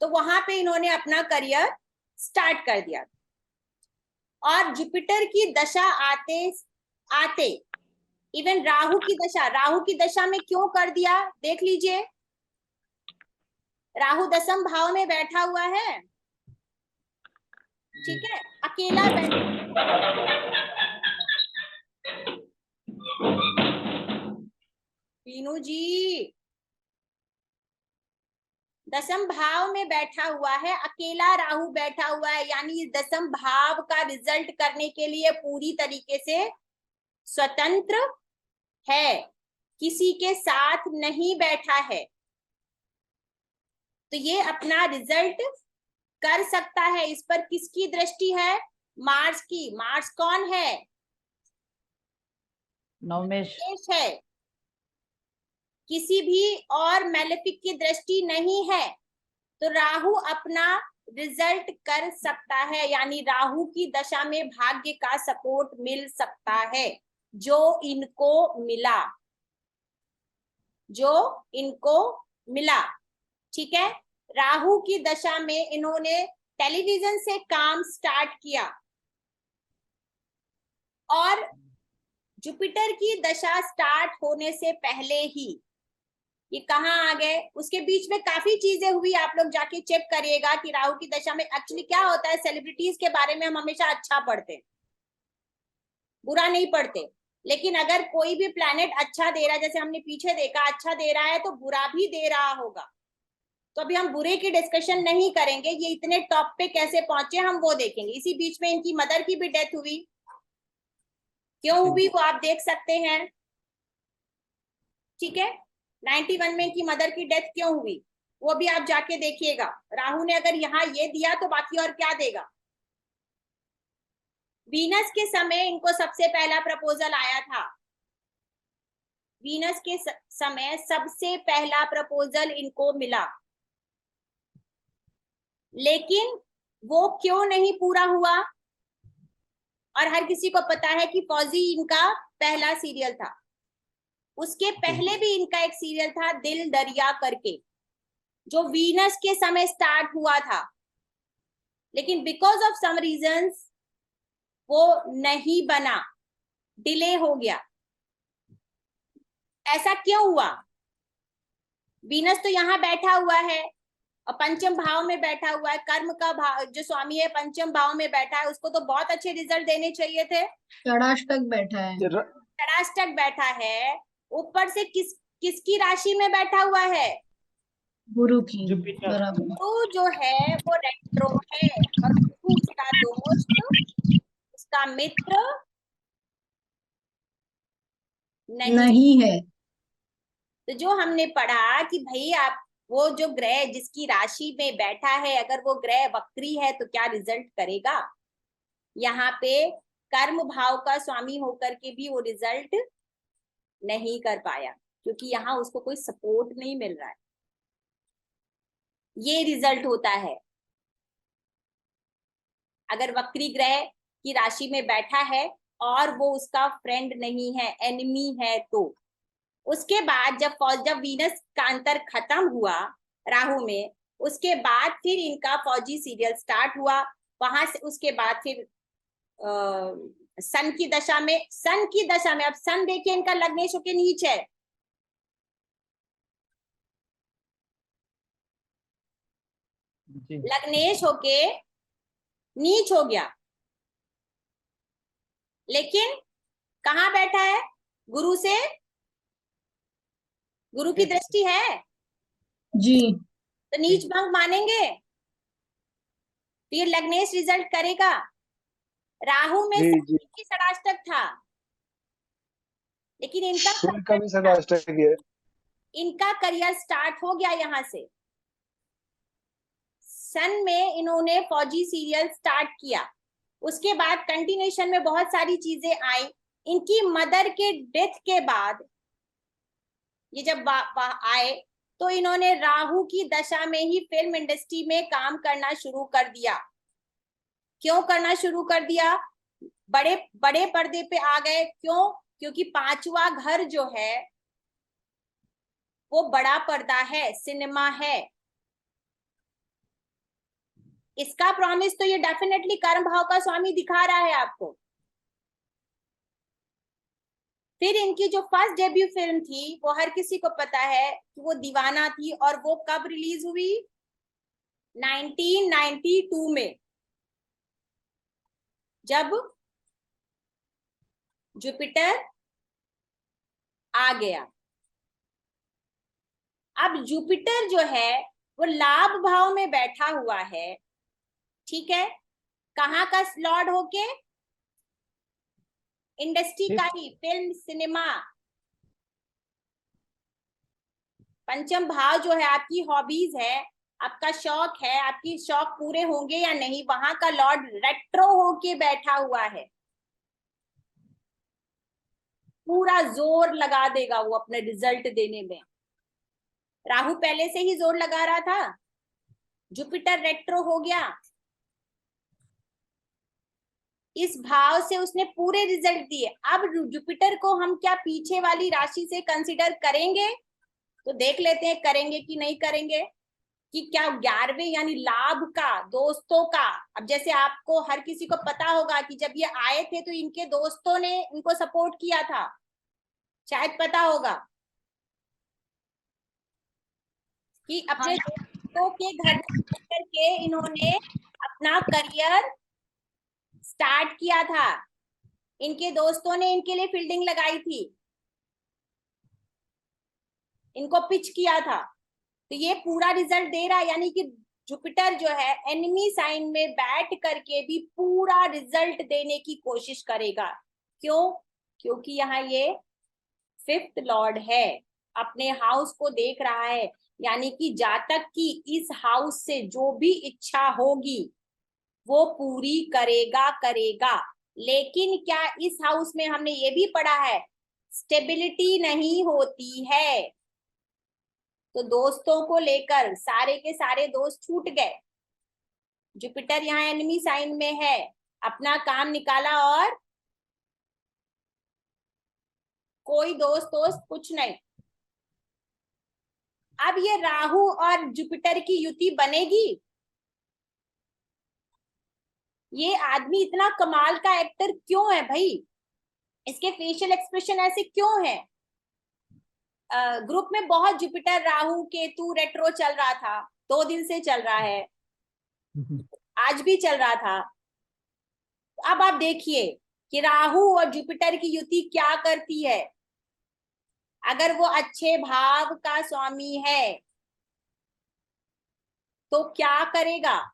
तो वहां पे इन्होंने अपना करियर स्टार्ट कर दिया। और जुपिटर की दशा आते इवन राहु की दशा में क्यों कर दिया देख लीजिए। राहु 10वें भाव में बैठा हुआ है, ठीक है, अकेला पीनू जी 10वें भाव में बैठा हुआ है, अकेला राहु बैठा हुआ है, यानी 10वें भाव का रिजल्ट करने के लिए पूरी तरीके से स्वतंत्र है, किसी के साथ नहीं बैठा है। तो ये अपना रिजल्ट कर सकता है। इस पर किसकी दृष्टि है? मार्स की। मार्स कौन है? नवमेश है। किसी भी और मैलेफिक की दृष्टि नहीं है, तो राहु अपना रिजल्ट कर सकता है, यानी राहु की दशा में भाग्य का सपोर्ट मिल सकता है, जो इनको मिला। ठीक है, राहु की दशा में इन्होंने टेलीविजन से काम स्टार्ट किया, और जुपिटर की दशा स्टार्ट होने से पहले ही ये कहाँ आ गए। उसके बीच में काफी चीजें हुई, आप लोग जाके चेक करिएगा कि राहु की दशा में एक्चुअली क्या होता है। सेलिब्रिटीज के बारे में हम हमेशा अच्छा पढ़ते, बुरा नहीं पढ़ते, लेकिन अगर कोई भी प्लैनेट अच्छा दे रहा है, जैसे हमने पीछे देखा अच्छा दे रहा है, तो बुरा भी दे रहा होगा। तो अभी हम बुरे की डिस्कशन नहीं करेंगे, ये इतने टॉप पे कैसे पहुंचे हम वो देखेंगे। इसी बीच में इनकी मदर की भी डेथ हुई, क्यों हुई वो आप देख सकते हैं। ठीक है, 91 में इनकी मदर की डेथ क्यों हुई वो भी आप जाके देखिएगा। राहु ने अगर यहाँ ये दिया तो बाकी और क्या देगा। वीनस के समय इनको सबसे पहला प्रपोजल आया था, वीनस के समय सबसे पहला प्रपोजल इनको मिला। लेकिन वो क्यों नहीं पूरा हुआ? और हर किसी को पता है कि फौजी इनका पहला सीरियल था। उसके पहले भी इनका एक सीरियल था दिल दरिया करके, जो वीनस के समय स्टार्ट हुआ था, लेकिन बिकॉज ऑफ सम रीजंस वो नहीं बना, डिले हो गया। ऐसा क्यों हुआ? वीनस तो यहाँ बैठा हुआ है और पंचम भाव में बैठा हुआ है, कर्म का भाव जो स्वामी है पंचम भाव में बैठा है, उसको तो बहुत अच्छे रिजल्ट देने चाहिए थे। षडाष्टक बैठा है। षडाष्टक बैठा है, ऊपर से किसकी राशि में बैठा हुआ है? गुरु की। जुपिटर। बराबर। गुरु जो है वो रेट्रो है, और गुरु उसका दोस्त, उसका मित्र नहीं है। तो जो हमने पढ़ा कि भाई आप वो जो ग्रह जिसकी राशि में बैठा है, अगर वो ग्रह वक्री है तो क्या रिजल्ट करेगा? यहाँ पे कर्म भाव का स्वामी होकर के भी वो रिजल्ट नहीं कर पाया, क्योंकि यहाँ उसको कोई सपोर्ट नहीं मिल रहा है। ये रिजल्ट होता है अगर वक्री ग्रह की राशि में बैठा है और वो उसका फ्रेंड नहीं है, एनिमी है। तो उसके बाद जब वीनस का अंतर खत्म हुआ राहु में, उसके बाद फिर इनका फौजी सीरियल स्टार्ट हुआ। वहां से उसके बाद फिर सन की दशा में अब सन देखिए इनका लग्नेश होके नीच है। जी। लग्नेश होके नीच हो गया, लेकिन कहाँ बैठा है? गुरु से, गुरु की दृष्टि है जी। तो नीच भंग मानेंगे, फिर लग्नेश रिजल्ट करेगा। राहु में जी। की षडाष्टक था, लेकिन सूर्य का भी षडाष्टक है। इनका करियर स्टार्ट हो गया यहाँ से। सन में इन्होंने फौजी सीरियल स्टार्ट किया, उसके बाद कंटिन्यूएशन में बहुत सारी चीजें आई। इनकी मदर के डेथ के बाद ये जब आए तो इन्होंने राहु की दशा में ही फिल्म इंडस्ट्री में काम करना शुरू कर दिया। क्यों करना शुरू कर दिया? बड़े बड़े पर्दे पे आ गए। क्यों? क्योंकि पांचवा घर जो है वो बड़ा पर्दा है, सिनेमा है। इसका प्रॉमिस तो ये डेफिनेटली कर्म भाव का स्वामी दिखा रहा है आपको। फिर इनकी जो फर्स्ट डेब्यू फिल्म थी वो हर किसी को पता है कि वो दीवाना थी, और वो कब रिलीज हुई? 1992 में, जब जुपिटर आ गया। अब जुपिटर जो है वो लाभ भाव में बैठा हुआ है, ठीक है, कहाँ का लॉर्ड होके? इंडस्ट्री का ही, फिल्म सिनेमा। पंचम भाव जो है आपकी हॉबीज है, आपका शौक है, आपकी शौक पूरे होंगे या नहीं, वहां का लॉर्ड रेट्रो होके बैठा हुआ है। पूरा जोर लगा देगा वो अपने रिजल्ट देने में। राहु पहले से ही जोर लगा रहा था, जुपिटर रेट्रो हो गया, इस भाव से उसने पूरे रिजल्ट दिए। अब जुपिटर को हम क्या पीछे वाली राशि से कंसिडर करेंगे? तो देख लेते हैं करेंगे कि नहीं करेंगे, कि क्या 11वें यानी लाभ का, दोस्तों का। अब जैसे आपको हर किसी को पता होगा कि जब ये आए थे तो इनके दोस्तों ने इनको सपोर्ट किया था, शायद पता होगा कि अपने दोस्तों के घर करके इन्होंने अपना करियर स्टार्ट किया था। इनके दोस्तों ने इनके लिए फील्डिंग लगाई थी, इनको पिच किया था, तो ये पूरा रिजल्ट दे रहा है। यानी कि जुपिटर जो है एनिमी साइन में बैठ करके भी पूरा रिजल्ट देने की कोशिश करेगा। क्यों? क्योंकि यहाँ ये 5th लॉर्ड है, अपने हाउस को देख रहा है, यानी कि जातक की इस हाउस से जो भी इच्छा होगी वो पूरी करेगा। लेकिन क्या इस हाउस में हमने ये भी पढ़ा है स्टेबिलिटी नहीं होती है, तो दोस्तों को लेकर सारे के सारे दोस्त छूट गए। जुपिटर यहाँ एनिमी साइन में है, अपना काम निकाला और कोई दोस्त कुछ नहीं। अब ये राहु और जुपिटर की युति बनेगी? ये आदमी इतना कमाल का एक्टर क्यों है भाई? इसके फेशियल एक्सप्रेशन ऐसे क्यों है? ग्रुप में बहुत जुपिटर राहु केतु रेट्रो चल रहा था, 2 दिन से चल रहा है, आज भी चल रहा था। अब आप देखिए कि राहु और जुपिटर की युति क्या करती है। अगर वो अच्छे भाव का स्वामी है तो क्या करेगा?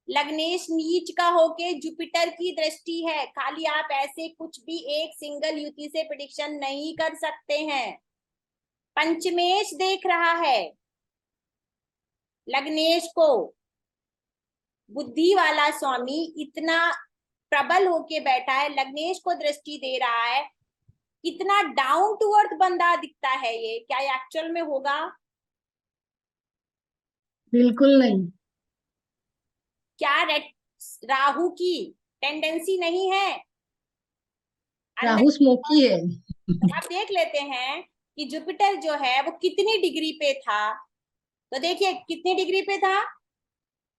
लग्नेश नीच का होके जुपिटर की दृष्टि है। खाली आप ऐसे कुछ भी एक सिंगल युति से प्रेडिक्शन नहीं कर सकते हैं। पंचमेश देख रहा है लग्नेश को, बुद्धि वाला स्वामी इतना प्रबल होके बैठा है, लग्नेश को दृष्टि दे रहा है। कितना डाउन टू अर्थ बंदा दिखता है ये, क्या ये एक्चुअल में होगा? बिल्कुल नहीं। क्या राहु की टेंडेंसी नहीं है? राहु स्मोकी है। आप देख लेते हैं कि जुपिटर जो है वो कितनी डिग्री पे था। तो देखिए कितनी डिग्री पे था?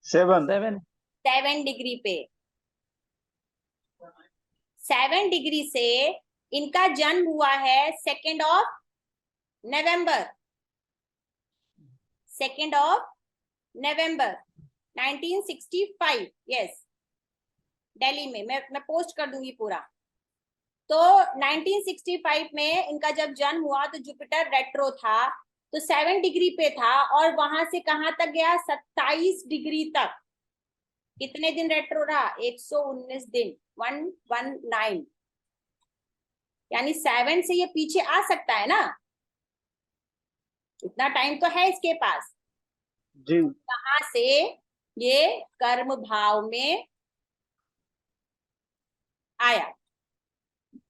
7 7 डिग्री पे। 7 डिग्री से इनका जन्म हुआ है 2 नवंबर 1965। यस, दिल्ली में। मैं पोस्ट कर दूंगी पूरा। तो 1965 में इनका जब जन्म हुआ तो जुपिटर रेट्रो था, तो 7 डिग्री पे था और वहां से कहां तक गया? 27 डिग्री तक। कितने दिन रेट्रो रहा? 119 दिन, 119। यानी 7 से ये पीछे आ सकता है ना, इतना टाइम तो है इसके पास। जी। कहां से? ये कर्म भाव में आया।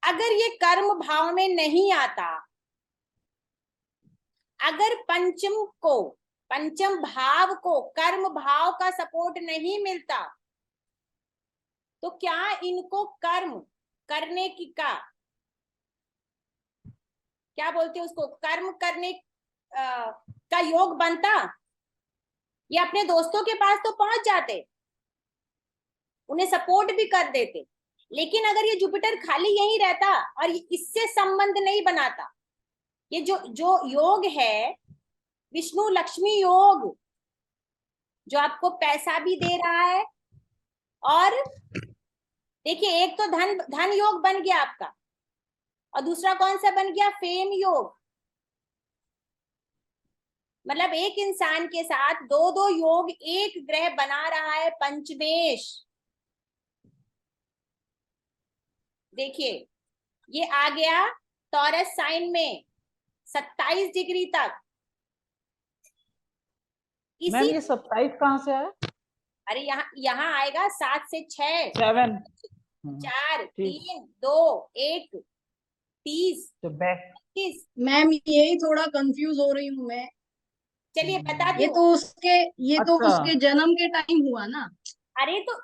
अगर ये कर्म भाव में नहीं आता, अगर पंचम भाव को कर्म भाव का सपोर्ट नहीं मिलता, तो क्या इनको कर्म करने की क्या बोलते हैं उसको, कर्म करने का योग बनता? ये अपने दोस्तों के पास तो पहुंच जाते, उन्हें सपोर्ट भी कर देते। लेकिन अगर ये जुपिटर खाली यहीं रहता और इससे संबंध नहीं बनाता, ये जो योग है विष्णु लक्ष्मी योग, जो आपको पैसा भी दे रहा है, और देखिए एक तो धन योग बन गया आपका, और दूसरा कौन सा बन गया? फेम योग। मतलब एक इंसान के साथ 2 योग एक ग्रह बना रहा है, पंचमेश। देखिए ये आ गया टॉरस साइन में 27 डिग्री तक। मैम ये 27 कहाँ से आया? अरे यहाँ आएगा 7 से 6, 7 4, ठीक। 3, 2, 1, 30, तो बैक 31। मैम यही थोड़ा कंफ्यूज हो रही हूँ मैं। चलिए बता ये दूं। तो अच्छा। उसके जन्म के टाइम हुआ ना। अरे तो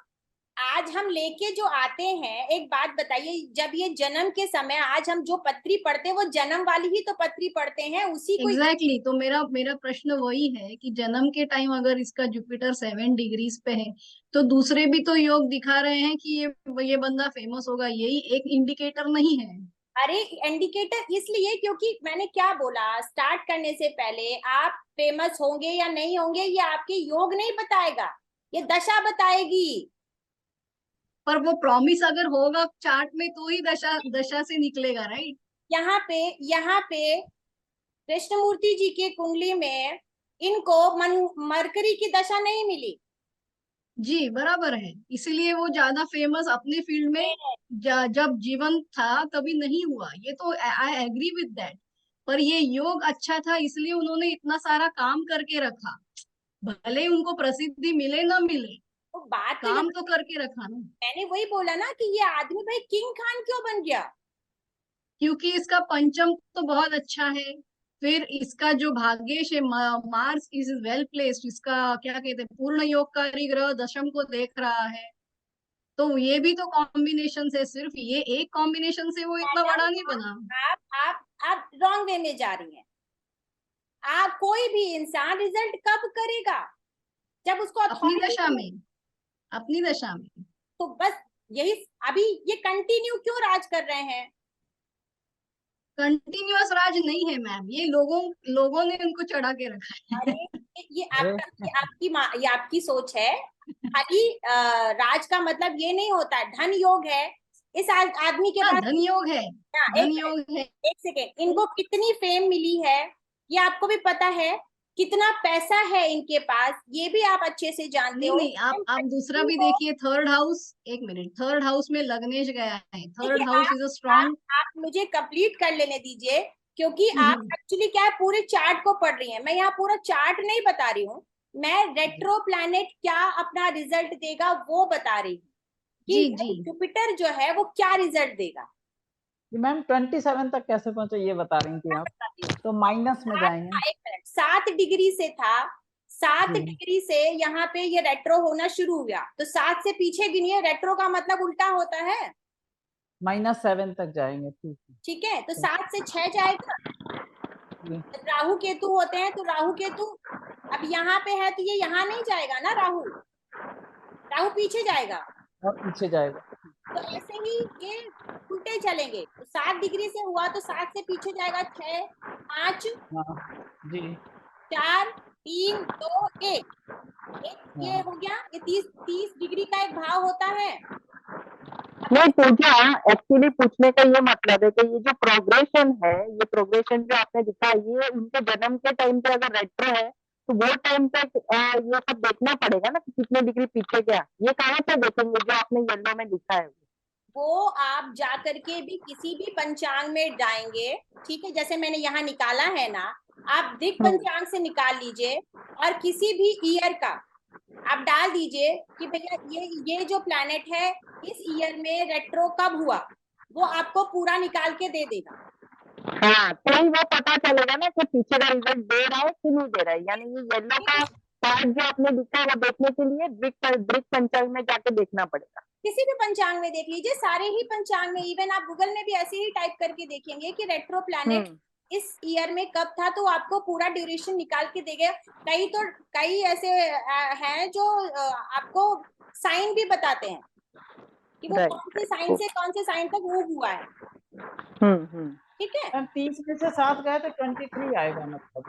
आज हम लेके जो आते हैं, एक बात बताइए, जब ये जन्म के समय आज हम जो पत्री पढ़ते हैं वो जन्म वाली ही तो पत्री पढ़ते हैं, उसी को। एग्जैक्टली तो मेरा प्रश्न वही है कि जन्म के टाइम अगर इसका जुपिटर 7 डिग्रीज पे है, तो दूसरे भी तो योग दिखा रहे हैं कि ये बंदा फेमस होगा, यही एक इंडिकेटर नहीं है? अरे इंडिकेटर इसलिए क्योंकि मैंने क्या बोला, स्टार्ट करने से पहले आप फेमस होंगे या नहीं होंगे ये आपके योग नहीं बताएगा, ये दशा बताएगी। पर वो प्रॉमिस अगर होगा चार्ट में तो ही दशा से निकलेगा, राइट? यहाँ पे कृष्णमूर्ति जी की कुंडली में इनको मरकरी की दशा नहीं मिली। जी बराबर है, इसीलिए वो ज्यादा फेमस अपने फील्ड में जब जीवन था तभी नहीं हुआ, ये तो आई एग्री विद दैट। पर ये योग अच्छा था इसलिए उन्होंने इतना सारा काम करके रखा, भले ही उनको प्रसिद्धि मिले ना मिले, तो बात तो काम तो करके रखा ना। मैंने वही बोला ना कि ये आदमी भाई किंग खान क्यों बन गया? क्योंकि इसका पंचम तो बहुत अच्छा है, फिर इसका जो भाग्येश है मार्स इज वेल प्लेस्ड, इसका क्या कहते हैं पूर्ण योगकारी ग्रह दशम को देख रहा है, तो ये भी तो कॉम्बिनेशन है, सिर्फ ये एक कॉम्बिनेशन से वो इतना बड़ा नहीं बना। आप रॉन्ग वे में जा रही हैं। आप कोई भी इंसान रिजल्ट कब करेगा? जब उसको अपनी authority दशा मिले। में, अपनी दशा में। तो बस यही, अभी ये कंटिन्यू क्यों राज कर रहे हैं? कंटिन्यूअस राज नहीं है मैम, ये लोगों ने उनको चढ़ा के रखा है। अरे ये आपकी सोच है। खाली राज का मतलब ये नहीं होता है। धन योग है इस आदमी के हाँ, पास। धन योग है, हाँ, धन योग है। एक सेकेंड, इनको कितनी फेम मिली है ये आपको भी पता है। कितना पैसा है इनके पास ये भी आप अच्छे से जानते नहीं हो। नहीं, आप दूसरा भी देखिए, थर्ड हाउस, एक मिनट, थर्ड हाउस में लग्नेश गया है, थर्ड देखिए, हाउस इज अ स्ट्रॉन्ग। आप मुझे कंप्लीट कर लेने दीजिए, क्योंकि आप एक्चुअली क्या है, पूरे चार्ट को पढ़ रही हैं। मैं यहाँ पूरा चार्ट नहीं बता रही हूँ, मैं रेट्रो प्लैनेट क्या अपना रिजल्ट देगा वो बता रही हूँ जी कि जी। जुपिटर जो है वो क्या रिजल्ट देगा। मैम 27 तक कैसे पहुंचे ये बता रही थी आप, तो माइनस में जाएंगे। 7 डिग्री से था, 7 जी। डिग्री से यहाँ पे ये रेट्रो होना शुरू हुआ, तो 7 से पीछे गिनिए। रेट्रो का मतलब उल्टा होता है। -7 तक जाएंगे, ठीक है। ठीक है, तो 7 से 6 जाएगा। जी। राहु केतु होते हैं, तो राहु केतु अब यहाँ पे है, तो ये यहाँ नहीं जाएगा ना। राहु पीछे जाएगा, और पीछे जाएगा। तो ऐसे ही ये उल्टे चलेंगे। तो 7 डिग्री से हुआ तो 7 से पीछे जाएगा 6, 5, हाँ जी। 4, 3, 2, 1। ये हो गया। ये 30 डिग्री का एक भाव होता है। नहीं पूजा, एक्चुअली पूछने का ये मतलब है कि ये जो प्रोग्रेशन है, ये प्रोग्रेशन जो आपने दिखा, ये उनके जन्म के टाइम पे अगर रेट्रो है तो वो टाइम तक ये सब देखना पड़ेगा ना कि कितने डिग्री पीछे गया। ये कहाँ से देखेंगे जो आपने येलो में लिखा है? वो आप जा करके भी किसी भी पंचांग में जाएंगे, ठीक है, जैसे मैंने यहाँ निकाला है ना, आप दिक पंचांग से निकाल लीजिए और किसी भी ईयर का आप डाल दीजिए कि भैया ये जो प्लैनेट है इस ईयर में रेट्रो कब हुआ, वो आपको पूरा निकाल के दे देगा। हाँ, तो ही वो पता चलेगा ना कि पीछे का रिजल्ट दे रहा है कि नहीं दे रहा है। यानी ये येलो का पार्ट जो आपने लिखा है वो देखने के लिए ब्रिक पंचांग में जाके देखना पड़ेगा। किसी भी पंचांग में देख लीजिए, सारे ही पंचांग में, इवन आप गूगल में भी ऐसे ही टाइप करके देखेंगे कि रेट्रो प्लैनेट इस ईयर में कब था, तो आपको पूरा ड्यूरेशन निकाल के देगा। कई ऐसे हैं जो आपको साइन भी बताते हैं कि वो कौन से साइन से कौन से साइन तक मूव हुआ है। ठीक है, 30 में से 7 गए तो 23 आएगा मतलब।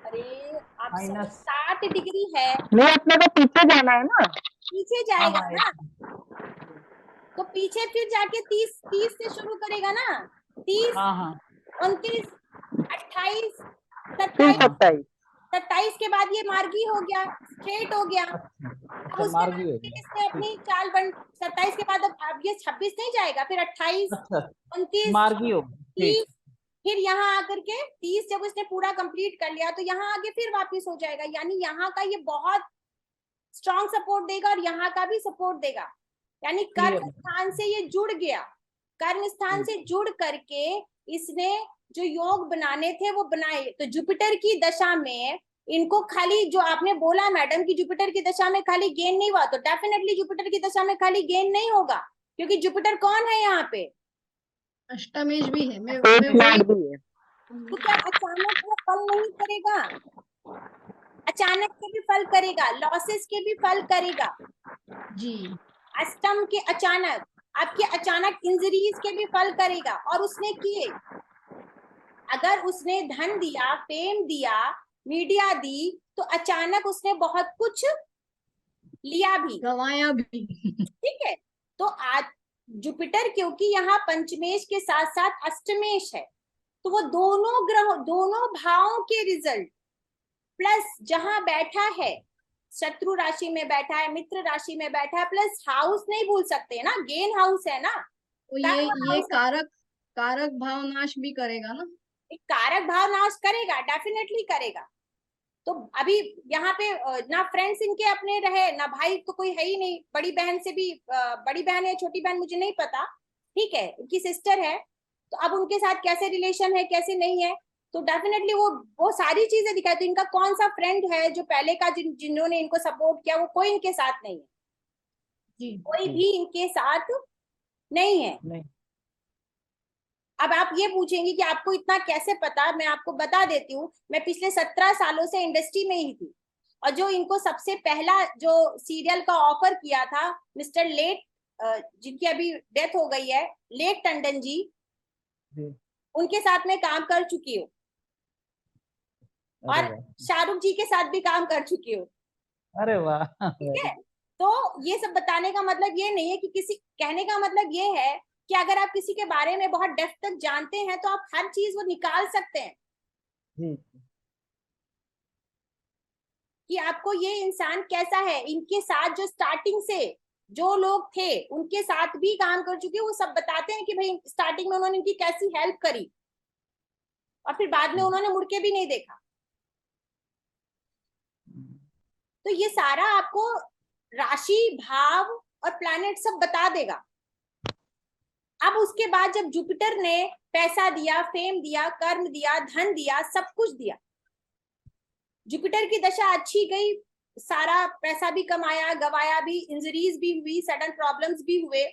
अरे आप माइनस 60 डिग्री है, नहीं, अपने को पीछे जाना है ना, पीछे जाएगा हाँ, ना, तो पीछे फिर जाके 30 से शुरू करेगा ना। 30, हाँ 29, 28, 27। 27 के बाद ये मार्गी हो गया, स्ट्रेट हो गया। अब उसके बाद इसने अपनी चाल बन, 27 के बाद अब ये 26 नहीं जाएगा, फिर 28, 29, मार्गी हो 30, फिर यहाँ आकर के 30 जब उसने पूरा कंप्लीट कर लिया तो यहाँ आगे फिर वापस हो जाएगा। यानी यहाँ का ये बहुत स्ट्रॉन्ग सपोर्ट देगा और यहाँ का भी सपोर्ट देगा। यानी कर्म स्थान से ये जुड़ गया, कर्म स्थान से जुड़ करके इसने जो योग बनाने थे वो बनाए। तो जुपिटर की दशा में इनको खाली, जो आपने बोला मैडम कि जुपिटर की दशा में खाली गेन नहीं हुआ, तो डेफिनेटली जुपिटर की दशा में खाली गेन नहीं होगा, क्योंकि जुपिटर कौन है यहाँ पे? अष्टमेश भी है। मैं तो क्या अचानक वो फल नहीं करेगा? अचानक के भी फल करेगा, लॉसेस के भी फल करेगा जी। अष्टम के अचानक, आपके अचानक इंजरीज के भी फल करेगा। और उसने किए, अगर उसने धन दिया, फेम दिया, मीडिया दी, तो अचानक उसने बहुत कुछ लिया भी, गवाया भी। ठीक है। तो आज जुपिटर क्योंकि यहाँ पंचमेश के साथ साथ अष्टमेश है, तो वो दोनों ग्रह, दोनों भावों के रिजल्ट प्लस जहां बैठा है, शत्रु राशि में बैठा है, मित्र राशि में बैठा है, प्लस हाउस नहीं भूल सकते ना, गेन हाउस है ना, तो ये कारक भाव नाश भी करेगा ना। एक कारक भाव नाश करेगा, डेफिनेटली करेगा। तो अभी यहाँ पे ना फ्रेंड्स इनके अपने रहे, ना भाई तो कोई है ही नहीं, बड़ी बहन से भी, बड़ी बहन है छोटी बहन मुझे नहीं पता, ठीक है, इनकी सिस्टर है, तो अब उनके साथ कैसे रिलेशन है कैसे नहीं है, तो डेफिनेटली वो सारी चीजें दिखाई। तो इनका कौन सा फ्रेंड है जो पहले का जिन्होंने इनको सपोर्ट किया, वो कोई इनके साथ नहीं है, जी कोई जी। भी इनके साथ नहीं है। नहीं। अब आप ये पूछेंगे कि आपको इतना कैसे पता, मैं आपको बता देती हूँ। मैं पिछले 17 सालों से इंडस्ट्री में ही थी, और जो इनको सबसे पहला जो सीरियल का ऑफर किया था, मिस्टर लेट, जिनकी अभी डेथ हो गई है, लेट टंडन जी, जी। उनके साथ में काम कर चुकी हूँ, अरे और वाह। शाहरुख जी के साथ भी काम कर चुकी हूँ। अरे वाह। ठीक है, तो ये सब बताने का मतलब ये नहीं है कि किसी, कहने का मतलब ये है कि अगर आप किसी के बारे में बहुत डेप्थ तक जानते हैं तो आप हर चीज वो निकाल सकते हैं जी। कि आपको ये इंसान कैसा है। इनके साथ जो स्टार्टिंग से जो लोग थे उनके साथ भी काम कर चुके, वो सब बताते हैं कि भाई स्टार्टिंग में उन्होंने इनकी कैसी हेल्प करी, और फिर बाद में उन्होंने मुड़ के भी नहीं देखा। तो ये सारा आपको राशि, भाव और प्लैनेट सब बता देगा। अब उसके बाद जब जुपिटर ने पैसा दिया, फेम दिया, कर्म दिया, धन दिया, सब कुछ दिया, जुपिटर की दशा अच्छी गई, सारा पैसा भी कमाया, गवाया भी, इंजरीज भी हुई, सडन प्रॉब्लम्स भी हुए,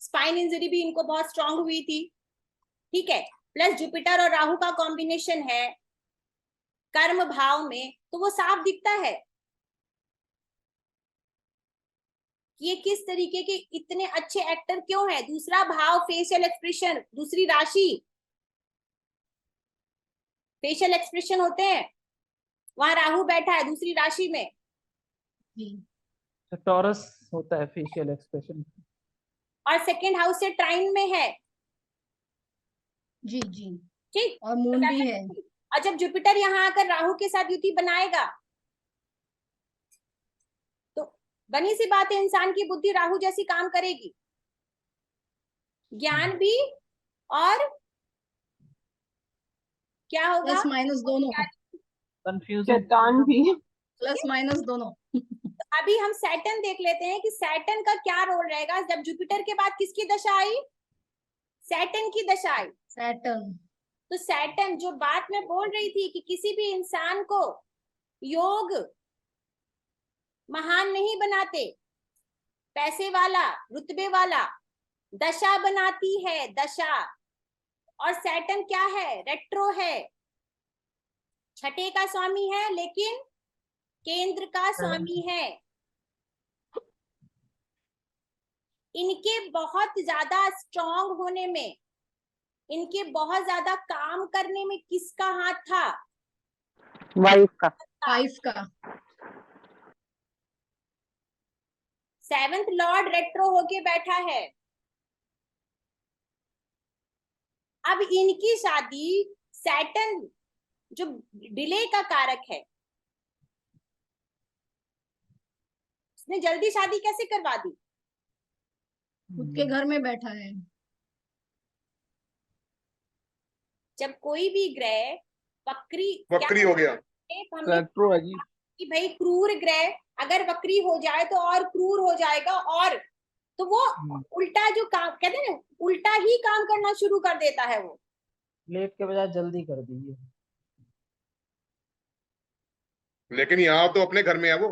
स्पाइन इंजरी भी इनको बहुत स्ट्रांग हुई थी। ठीक है, प्लस जुपिटर और राहु का कॉम्बिनेशन है कर्म भाव में, तो वो साफ दिखता है कि ये किस तरीके के इतने अच्छे एक्टर क्यों है। दूसरा भाव फेशियल एक्सप्रेशन, दूसरी राशि फेशियल एक्सप्रेशन होते हैं, वहां राहु बैठा है दूसरी राशि में। जी तो टॉरस होता है फेशियल एक्सप्रेशन। और सेकेंड हाउस से ट्राइन में है। जी जी। ठीक, और मून भी है। और जब जुपिटर यहाँ आकर राहु के साथ युति बनाएगा, तो बनी सी बात है इंसान की बुद्धि राहु जैसी काम करेगी, ज्ञान भी और क्या होगा, प्लस माइनस दोनों, कंफ्यूजन। शैतान भी। प्लस माइनस दोनों। अभी हम सैटर्न देख लेते हैं कि सैटर्न का क्या रोल रहेगा। जब जुपिटर के बाद किसकी दशा आई, सैटर्न की दशा आई। सैटर्न। तो सैटर्न, जो बात मैं बोल रही थी कि किसी भी इंसान को योग महान नहीं बनाते, पैसे वाला, रुतबे वाला, दशा बनाती है, दशा। और सैटर्न क्या है, रेट्रो है, छठे का स्वामी है लेकिन केंद्र का स्वामी है। इनके बहुत ज्यादा स्ट्रांग होने में, इनके बहुत ज्यादा काम करने में किसका हाथ था, वाइफ का। वाइफ का। सेवेंथ लॉर्ड रेट्रो होके बैठा है। अब इनकी शादी, सैटर्न जो डिले का कारक है, उसने जल्दी शादी कैसे करवा दी, खुद के घर में बैठा है। जब कोई भी ग्रह वक्री वक्री हो गया, हमने रेट्रो है जी। कि भाई क्रूर ग्रह अगर वक्री हो जाए तो और क्रूर हो जाएगा, और तो वो उल्टा जो काम कहते हैं ना, उल्टा ही काम करना शुरू कर देता है वो। लेट के बजाय जल्दी कर दीजिए। लेकिन यहाँ तो अपने घर में है वो।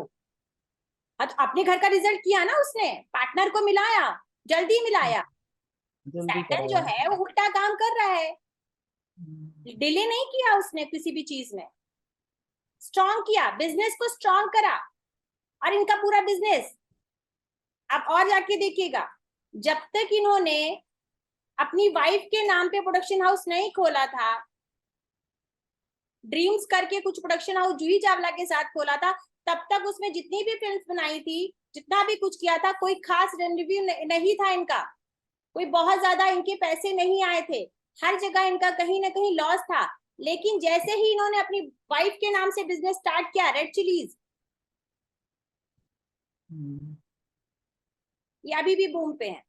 हाँ, तो अपने घर का रिजल्ट किया ना उसने, पार्टनर को मिलाया, जल्दी मिलाया। जल्दी सैटर्न जो कराया। है वो उल्टा काम कर रहा है, डिले नहीं किया उसने किसी भी चीज में, स्ट्रांग किया, बिजनेस को स्ट्रांग करा। और इनका पूरा बिजनेस आप और जाके देखिएगा, जब तक इन्होंने अपनी वाइफ के नाम पे प्रोडक्शन हाउस नहीं खोला था, ड्रीम्स करके कुछ प्रोडक्शन हाउस जूही चावला के साथ खोला था, तब तक उसमें जितनी भी फिल्म्स बनाई थी, जितना भी कुछ किया था, कोई खास रिव्यू नहीं था इनका, कोई बहुत ज्यादा इनके पैसे नहीं आए थे, हर जगह इनका कहीं ना कहीं लॉस था। लेकिन जैसे ही इन्होंने अपनी वाइफ के नाम से बिजनेस स्टार्ट किया, रेड चिलीज, ये अभी भी बूम पे है।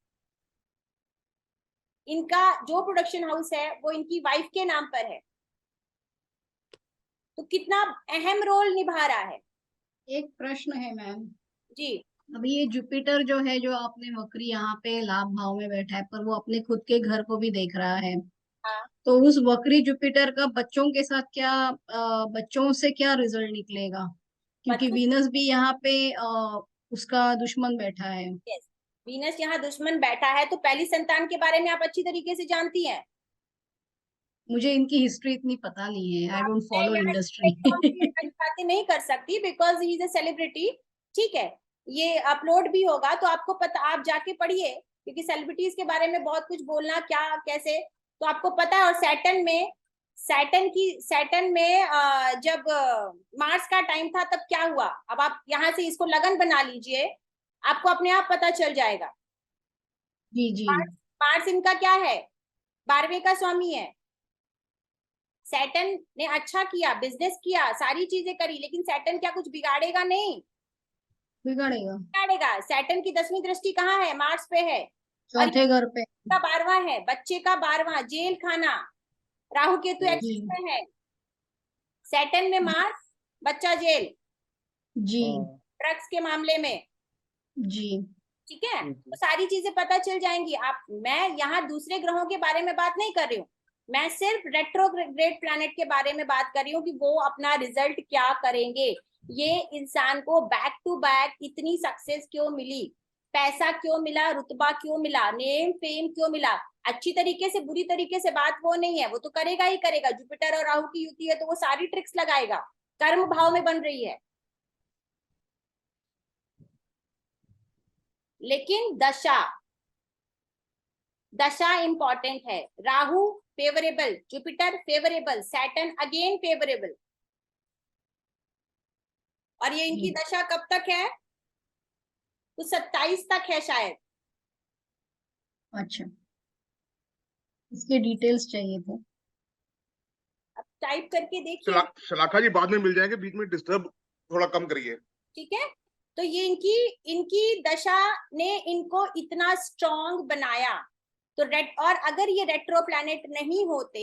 इनका जो प्रोडक्शन हाउस है वो इनकी वाइफ के नाम पर है, तो कितना अहम रोल निभा रहा है। एक प्रश्न है मैम जी, अभी ये जुपिटर जो है, जो आपने वक्री यहाँ पे लाभ भाव में बैठा है, पर वो अपने खुद के घर को भी देख रहा है, हाँ। तो उस वक्री जुपिटर का बच्चों के साथ क्या बच्चों से क्या रिजल्ट निकलेगा, क्योंकि बच्चों- वीनस भी यहाँ पे उसका दुश्मन बैठा है। यस, वीनस यहाँ दुश्मन बैठा है, तो पहली संतान के बारे में आप अच्छी तरीके से जानती हैं। मुझे इनकी हिस्ट्री इतनी पता नहीं है, आई डोंट मैं फॉलो यहाँ इंडस्ट्री। बातें नहीं कर सकती because he is a celebrity. ठीक है, ये अपलोड भी होगा तो आपको पता, आप जाके पढ़िए, क्योंकि सेलिब्रिटीज के बारे में बहुत कुछ बोलना क्या कैसे तो आपको पता है। और सैटर्न में जब मार्स का टाइम था तब क्या हुआ, अब आप यहाँ से इसको लगन बना लीजिए, आपको अपने आप पता चल जाएगा। जी जी। मार्स इनका क्या है, 12वें का स्वामी है। सैटर्न ने अच्छा किया, बिजनेस किया, सारी चीजें करी, लेकिन सैटर्न क्या कुछ बिगाड़ेगा? नहीं बिगड़ेगा। बिगाड़ेगा। सैटर्न की 10वीं दृष्टि कहाँ है? मार्स पे है। और चौथे घर पे। का 12वां है, बच्चे का 12वां, जेल खाना, राहु केतु जी एक्सिस में है। सैटर्न में मार्स, बच्चा जेल, जी ड्रग्स के मामले में। जी। ठीक है, तो सारी चीजें पता चल जाएंगी। आप, मैं यहाँ दूसरे ग्रहों के बारे में बात नहीं कर रही हूँ, मैं सिर्फ रेट्रोग्रेड प्लैनेट के बारे में बात कर रही हूँ कि वो अपना रिजल्ट क्या करेंगे। ये इंसान को बैक टू बैक इतनी सक्सेस क्यों मिली, पैसा क्यों मिला, रुतबा क्यों मिला, नेम फेम क्यों मिला? अच्छी तरीके से बुरी तरीके से बात वो नहीं है, वो तो करेगा ही करेगा। जुपिटर और राहु की युति है तो वो सारी ट्रिक्स लगाएगा, कर्म भाव में बन रही है। लेकिन दशा इंपॉर्टेंट है। Rahu favourable, Jupiter favourable, Saturn again favourable. और ये इनकी दशा कब तक है? तो 27 तक है शायद। अच्छा, इसके डिटेल्स चाहिए थे। अब टाइप करके देखिए। शलाखा जी बाद में मिल जाएंगे, बीच में डिस्टर्ब थोड़ा कम करिए। ठीक है, तो ये इनकी दशा ने इनको इतना स्ट्रॉन्ग बनाया। तो और अगर ये रेट्रो प्लैनेट नहीं होते,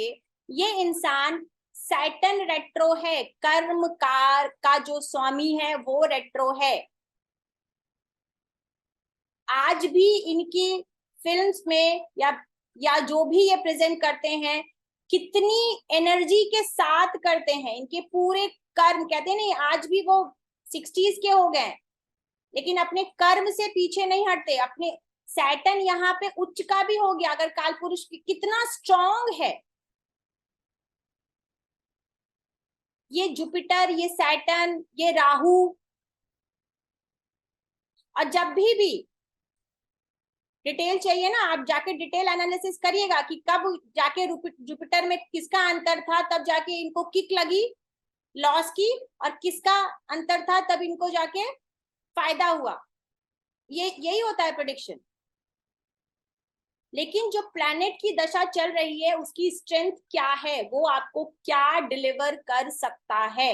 ये इंसान, सैटर्न रेट्रो है, कर्म कार का जो स्वामी है वो रेट्रो है। आज भी इनकी फिल्म्स में या जो भी ये प्रेजेंट करते हैं, कितनी एनर्जी के साथ करते हैं। इनके पूरे कर्म, कहते नहीं, आज भी वो 60s के हो गए लेकिन अपने कर्म से पीछे नहीं हटते। अपने सैटर्न यहाँ पे उच्च का भी हो गया, अगर काल पुरुष कितना स्ट्रॉन्ग है ये जुपिटर, ये सैटर्न, ये राहु। और जब भी डिटेल चाहिए ना, आप जाके डिटेल एनालिसिस करिएगा कि कब जाके जुपिटर में किसका अंतर था, तब जाके इनको किक लगी लॉस की, और किसका अंतर था तब इनको जाके फायदा हुआ। यही होता है प्रेडिक्शन। लेकिन जो प्लैनेट की दशा चल रही है उसकी स्ट्रेंथ क्या है, वो आपको क्या डिलीवर कर सकता है।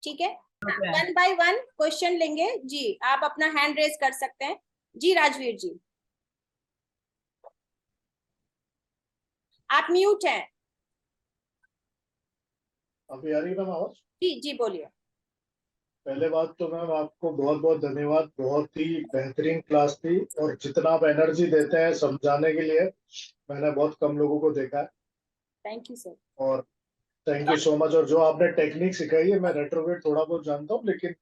ठीक है, 1 by 1 क्वेश्चन लेंगे जी। आप अपना हैंड रेज कर सकते हैं जी। राजवीर जी आप म्यूट हैं। अभी आ रही है मैम आवाज? जी जी बोलिए। पहले बात तो मैम आपको बहुत बहुत धन्यवाद, बहुत ही बेहतरीन क्लास थी। और जितना आप एनर्जी देते हैं समझाने के लिए, मैंने बहुत कम लोगों को देखा है। Thank you sir. और थैंक यू सो मच। और जो आपने टेक्निक सिखाई है, मैं रेट्रोग्रेड थोड़ा बहुत जानता हूँ, लेकिन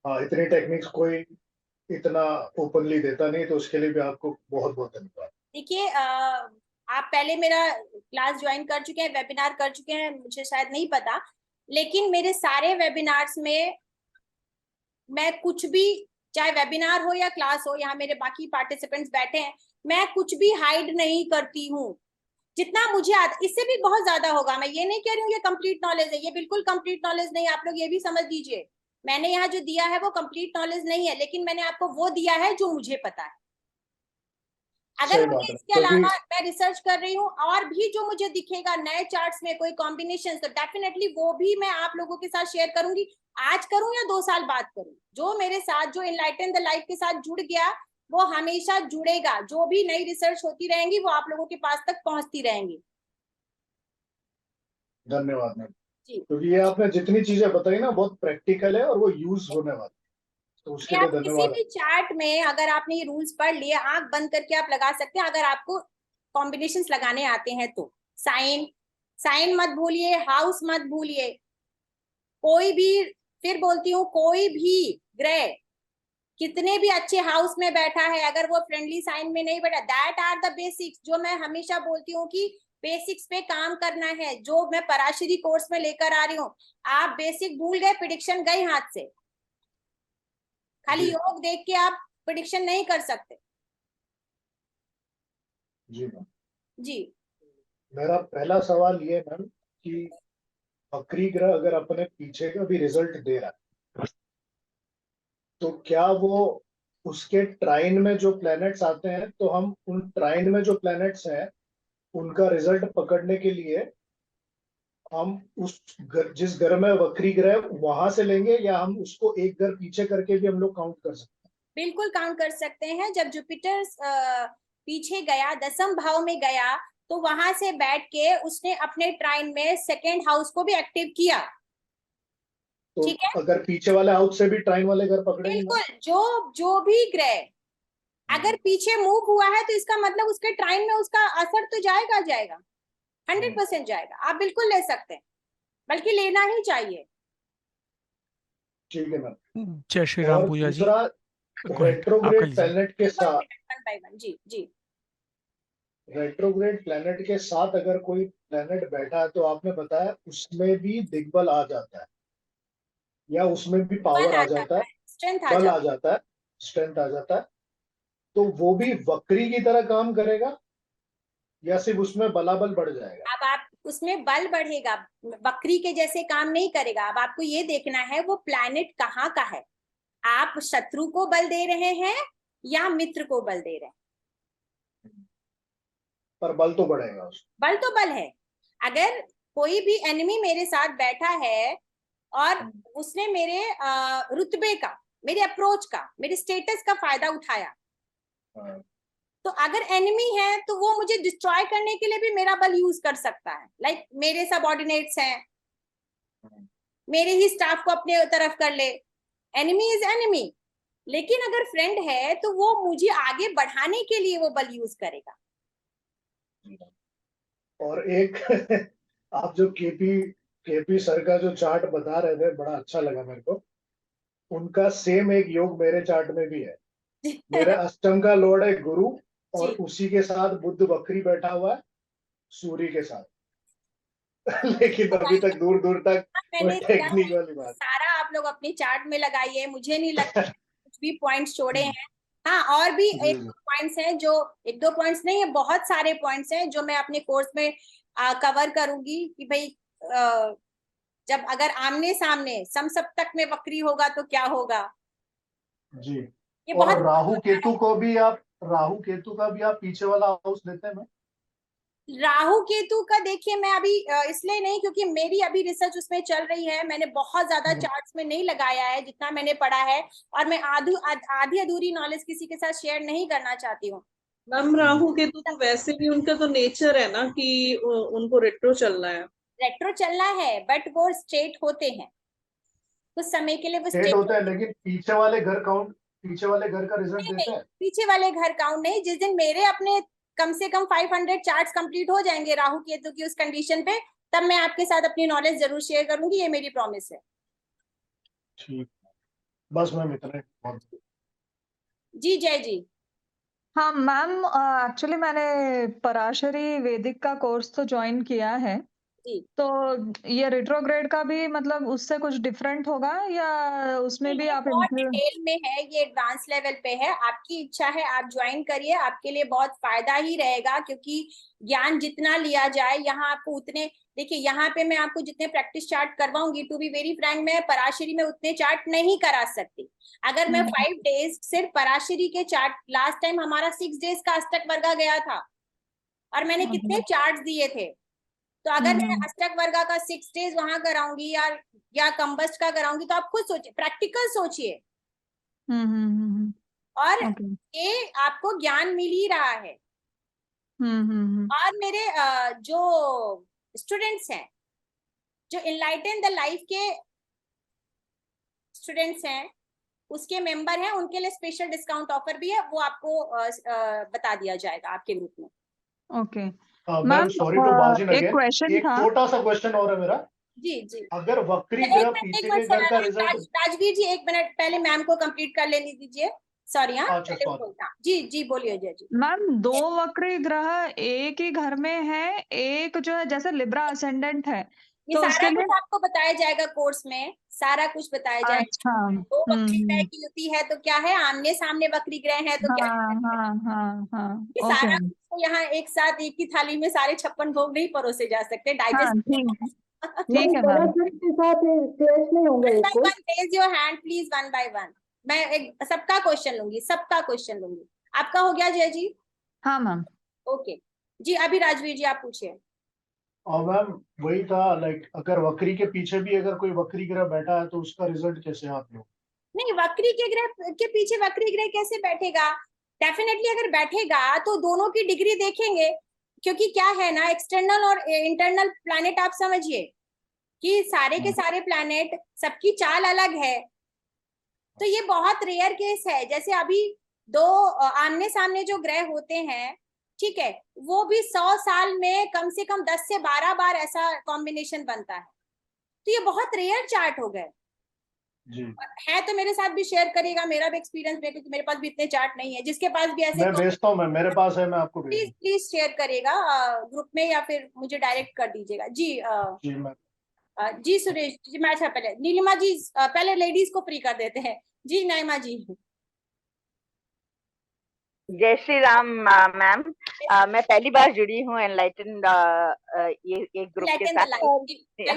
हाँ, इतनी टेक्निक्स कोई इतना ओपनली देता नहीं, तो उसके लिए भी आपको बहुत बहुत धन्यवाद। देखिए, आप पहले मेरा क्लास ज्वाइन कर चुके हैं, वेबिनार कर चुके हैं, मुझे शायद नहीं पता, लेकिन मेरे सारे वेबिनार्स में मैं कुछ भी, चाहे वेबिनार हो या क्लास हो, यहाँ मेरे बाकी पार्टिसिपेंट्स बैठे हैं, मैं कुछ भी हाइड नहीं करती हूँ। जितना मुझे आता, इससे भी बहुत ज्यादा होगा। मैं ये नहीं कह रही हूँ ये कंप्लीट नॉलेज है, ये बिल्कुल कंप्लीट नॉलेज नहीं। आप लोग ये भी समझ लीजिए, मैंने यहाँ जो दिया है वो कंप्लीट नॉलेज नहीं है, लेकिन मैंने आपको वो दिया है जो मुझे पता है। अगर मुझे इसके अलावा मैं रिसर्च कर रही हूँ और भी जो मुझे दिखेगा नए चार्ट्स में कोई कॉम्बिनेशन, तो डेफिनेटली वो भी मैं आप लोगों के साथ शेयर करूंगी। आज करूं या 2 साल बाद करूं, जो मेरे साथ, जो इनलाइटन द लाइफ के साथ जुड़ गया वो हमेशा जुड़ेगा। जो भी नई रिसर्च होती रहेंगी वो आप लोगों के पास तक पहुंचती रहेंगी। धन्यवाद मैम, क्योंकि ये आपने जितनी चीजें बताई ना बहुत प्रैक्टिकल है और वो यूज होने वाली, तो उसके लिए किसी धन्यवाद। भी चार्ट में अगर आपने ये रूल्स पढ़ लिए, आंख बंद करके आप लगा सकते हैं। अगर आपको कॉम्बिनेशंस लगाने आते हैं तो साइन मत भूलिए, हाउस मत भूलिए, कोई भी, फिर बोलती हूँ, कोई भी ग्रह कितने भी अच्छे हाउस में बैठा है, अगर वो फ्रेंडली साइन में नहीं बैठा, दैट आर द बेसिक्स, जो मैं हमेशा बोलती हूँ कि बेसिक्स पे काम करना है, जो मैं पराशरी कोर्स में लेकर आ रही हूँ। आप बेसिक भूल गए, प्रिडिक्शन गई हाथ से। खाली जी योग देख के आप प्रिडिक्शन नहीं कर सकते। जी मैम, जी मेरा पहला सवाल ये मैम कि वक्री ग्रह अगर अपने पीछे का भी रिजल्ट दे रहा है तो क्या वो उसके ट्राइन में जो प्लैनेट्स आते हैं तो हम उन ट्राइन में जो प्लैनेट्स हैं उनका रिजल्ट पकड़ने के लिए हम जिस घर में वक्री ग्रह वहां से लेंगे, या हम उसको एक घर पीछे करके भी हम लोग काउंट कर सकते हैं? बिल्कुल काउंट कर सकते हैं। जब जुपिटर पीछे गया, 10th भाव में गया, तो वहां से बैठ के उसने अपने ट्राइन में सेकेंड हाउस को भी एक्टिव किया। तो ठीक है, अगर पीछे वाले हाउस से भी ट्राइन वाले घर पकड़ेंगे ना? बिल्कुल। जो भी ग्रह अगर पीछे मूव हुआ है तो इसका मतलब उसके ट्राइन में उसका असर तो जाएगा 100% जाएगा। आप बिल्कुल ले सकते हैं, बल्कि लेना ही चाहिए। ठीक है मैम। जय श्री राम और पूजा जी। दूसरा, Go ahead, आप कर रेट्रोग्रेड लीजिए। प्लैनेट के साथ, 1 by 1 जी जी। रेट्रोग्रेड प्लैनेट के साथ अगर कोई प्लैनेट बैठा है तो आपने बताया उसमें भी दिग्बल आ जाता है, या उसमें भी पावर आ जाता है, स्ट्रेंथ आ बल जाता आ जाता है, स्ट्रेंथ आ जाता है, तो वो भी वक्री की तरह काम करेगा या सिर्फ उसमें बलाबल बढ़ जाएगा? अब आप उसमें बल बढ़ेगा, बकरी के जैसे काम नहीं करेगा। अब आपको ये देखना है वो प्लैनेट कहाँ का है। आप शत्रु को बल दे रहे हैं या मित्र को बल दे रहे हैं? पर बल तो बढ़ेगा उसमें। बल तो बल है। अगर कोई भी एनिमी मेरे साथ बैठा है और उसने मेरे रुतबे का, मेरे अप्रोच का, मेरे स्टेटस का फायदा उठाया, तो अगर एनिमी है तो वो मुझे डिस्ट्रॉय करने के लिए भी मेरा बल यूज कर सकता है। लाइक मेरे सबऑर्डिनेट्स हैं, मेरे ही स्टाफ को अपने तरफ कर ले। Enemy is enemy. लेकिन अगर फ्रेंड है तो वो मुझे आगे बढ़ाने के लिए वो बल यूज करेगा। और एक आप जो केपी सर का जो चार्ट बता रहे थे, बड़ा अच्छा लगा मेरे को। उनका सेम एक योग मेरे चार्ट में भी है। मेरा अष्टम का लॉर्ड है गुरु, और उसी के साथ बुध बकरी बैठा हुआ है सूर्य के साथ। लेकिन अभी तक दूर दूर तक मैंने टेक्निक वाली बात। सारा आप लोग अपने चार्ट में लगाइए, मुझे नहीं लगता कुछ भी पॉइंट्स छोड़े हैं। हाँ, और भी जी, एक दो पॉइंट्स हैं, जो एक दो पॉइंट्स नहीं है, बहुत सारे पॉइंट्स हैं जो मैं अपने कोर्स में कवर करूंगी कि भाई जब अगर आमने सामने समसप्तक में वक्री होगा तो क्या होगा। जी। ये और बहुत राहु केतु का भी आप पीछे वाला हाउस लेते हैं? राहु केतु का देखिए, मैं अभी इसलिए नहीं, क्योंकि मेरी अभी रिसर्च उसमें चल रही है। मैंने बहुत ज्यादा चार्ट्स में नहीं लगाया है जितना मैंने पढ़ा है, और मैं आधी अधूरी नॉलेज किसी के साथ शेयर नहीं करना चाहती हूँ। मैम राहु केतु तो वैसे भी उनका तो नेचर है ना कि उनको रेट्रो चलना है। रेट्रो चलना है, बट वो स्ट्रेट होते हैं कुछ समय के लिए। वो स्टेट होता है, लेकिन पीछे वाले घर का रिजल्ट देता है। पीछे वाले घर काउंट नहीं। जिस दिन मेरे अपने कम से कम 500 चार्ट्स कंप्लीट हो जाएंगे राहु केतु की उस कंडीशन पे, तब मैं आपके साथ अपनी नॉलेज जरूर शेयर करूंगी। ये मेरी प्रॉमिस है। ठीक, बस मैम इतना। जी जय जी। हाँ मैम, एक्चुअली मैंने पराशरी वैदिक का कोर्स तो ज्वाइन किया है। जी। तो ये रेट्रोग्रेड का भी मतलब उससे कुछ डिफरेंट होगा, या उसमें भी आप बहुत इंक्लूड? डिटेल में है, ये एडवांस लेवल पे है। आपकी इच्छा है आप ज्वाइन करिए, आपके लिए बहुत फायदा ही रहेगा। क्योंकि ज्ञान जितना लिया जाए यहाँ आपको उतने, देखिए यहाँ पे मैं आपको जितने प्रैक्टिस चार्ट करवाऊंगी, टू बी वेरी फ्रैंक, मैं पराशरी में उतने चार्ट नहीं करा सकती। अगर मैं 5 डेज सिर्फ पराशरी के चार्ट, लास्ट टाइम हमारा 6 डेज का अष्टक वर्गा गया था, और मैंने कितने चार्ट दिए थे। तो अगर मैं अष्टक वर्गा का 6 डेज वहां कराऊंगी या कंबस्ट का कराऊंगी, तो आप खुद सोचिए, प्रैक्टिकल सोचिए। और ये आपको ज्ञान मिल ही रहा है। और मेरे जो स्टूडेंट्स हैं, जो इनलाइटन द लाइफ के स्टूडेंट्स हैं, उसके मेंबर हैं, उनके लिए स्पेशल डिस्काउंट ऑफर भी है। वो आपको बता दिया जाएगा आपके ग्रुप में। Okay ma'am ma'am sorry to barge in एक अगेन, क्वेश्चन एक था। छोटा सा क्वेश्चन और है मेरा। जी जी अगर वक्री एक ग्रह मिनट पीछे एक के मिनट घर का रिजल्ट, राजवीर जी एक मिनट पहले मैम को कंप्लीट कर लेने दीजिए। सॉरी हाँ अच्छा पहले सॉरी, बोलना। जी जी बोलिए जय जी। मैम 2 वक्री ग्रह एक ही घर में है, एक जो है जैसे लिब्रा असेंडेंट है, ये तो सारा उसके लिए कुछ आपको बताया जाएगा कोर्स में, सारा कुछ बताया जाएगा। अच्छा दो वक्री ग्रह की युति है तो क्या है, आमने सामने वक्री ग्रह है तो क्या है, हाँ ये ओके सारा कुछ तो यहाँ एक साथ एक ही थाली में सारे 56 भोग नहीं परोसे जा सकते, हाँ डाइजेस्ट। ठीक है मैम। के साथ क्लैश नहीं होंगे ये कोई? Raise your hand please one by one. मैं एक सबका क्वेश्चन लूंगी, सबका क्वेश्चन लूंगी। आपका हो गया जय जी? हाँ मैम। ओके जी, अभी राजवीर जी आप पूछिए। और मैम वही था, लाइक अगर वक्री के पीछे भी अगर कोई वक्री ग्रह बैठा है तो उसका रिजल्ट कैसे आप लोग? नहीं, वक्री के ग्रह के पीछे वक्री ग्रह कैसे बैठेगा? डेफिनेटली अगर बैठेगा तो दोनों की डिग्री देखेंगे, क्योंकि क्या है ना, एक्सटर्नल और इंटरनल प्लैनेट आप समझिए कि सारे के सारे प्लैनेट सबकी चाल अलग है। तो ये बहुत रेयर केस है, जैसे अभी दो आमने सामने जो ग्रह होते हैं, ठीक है, वो भी 100 साल में कम से कम 10 से 12 बार ऐसा कॉम्बिनेशन बनता है। तो ये बहुत रेयर चार्ट हो गए जी है। तो मेरे साथ भी शेयर करिएगा, मेरा भी एक्सपीरियंस है, क्योंकि मेरे पास भी इतने चार्ट नहीं है। जिसके पास भी ऐसे मैं भेजता हूँ मैम, मेरे पास है, मैं आपको भेज प्लीज प्लीज शेयर करिएगा ग्रुप में, या फिर मुझे डायरेक्ट कर दीजिएगा जी। जी मैम। जी सुरेश जी, मैं अच्छा पहले नीलिमा जी, पहले लेडीज को फ्री कर देते हैं जी। नाइमा जी। जय श्री राम मैम। मैं पहली बार जुड़ी हूँ एनलाइटन ये एक ग्रुप के साथ।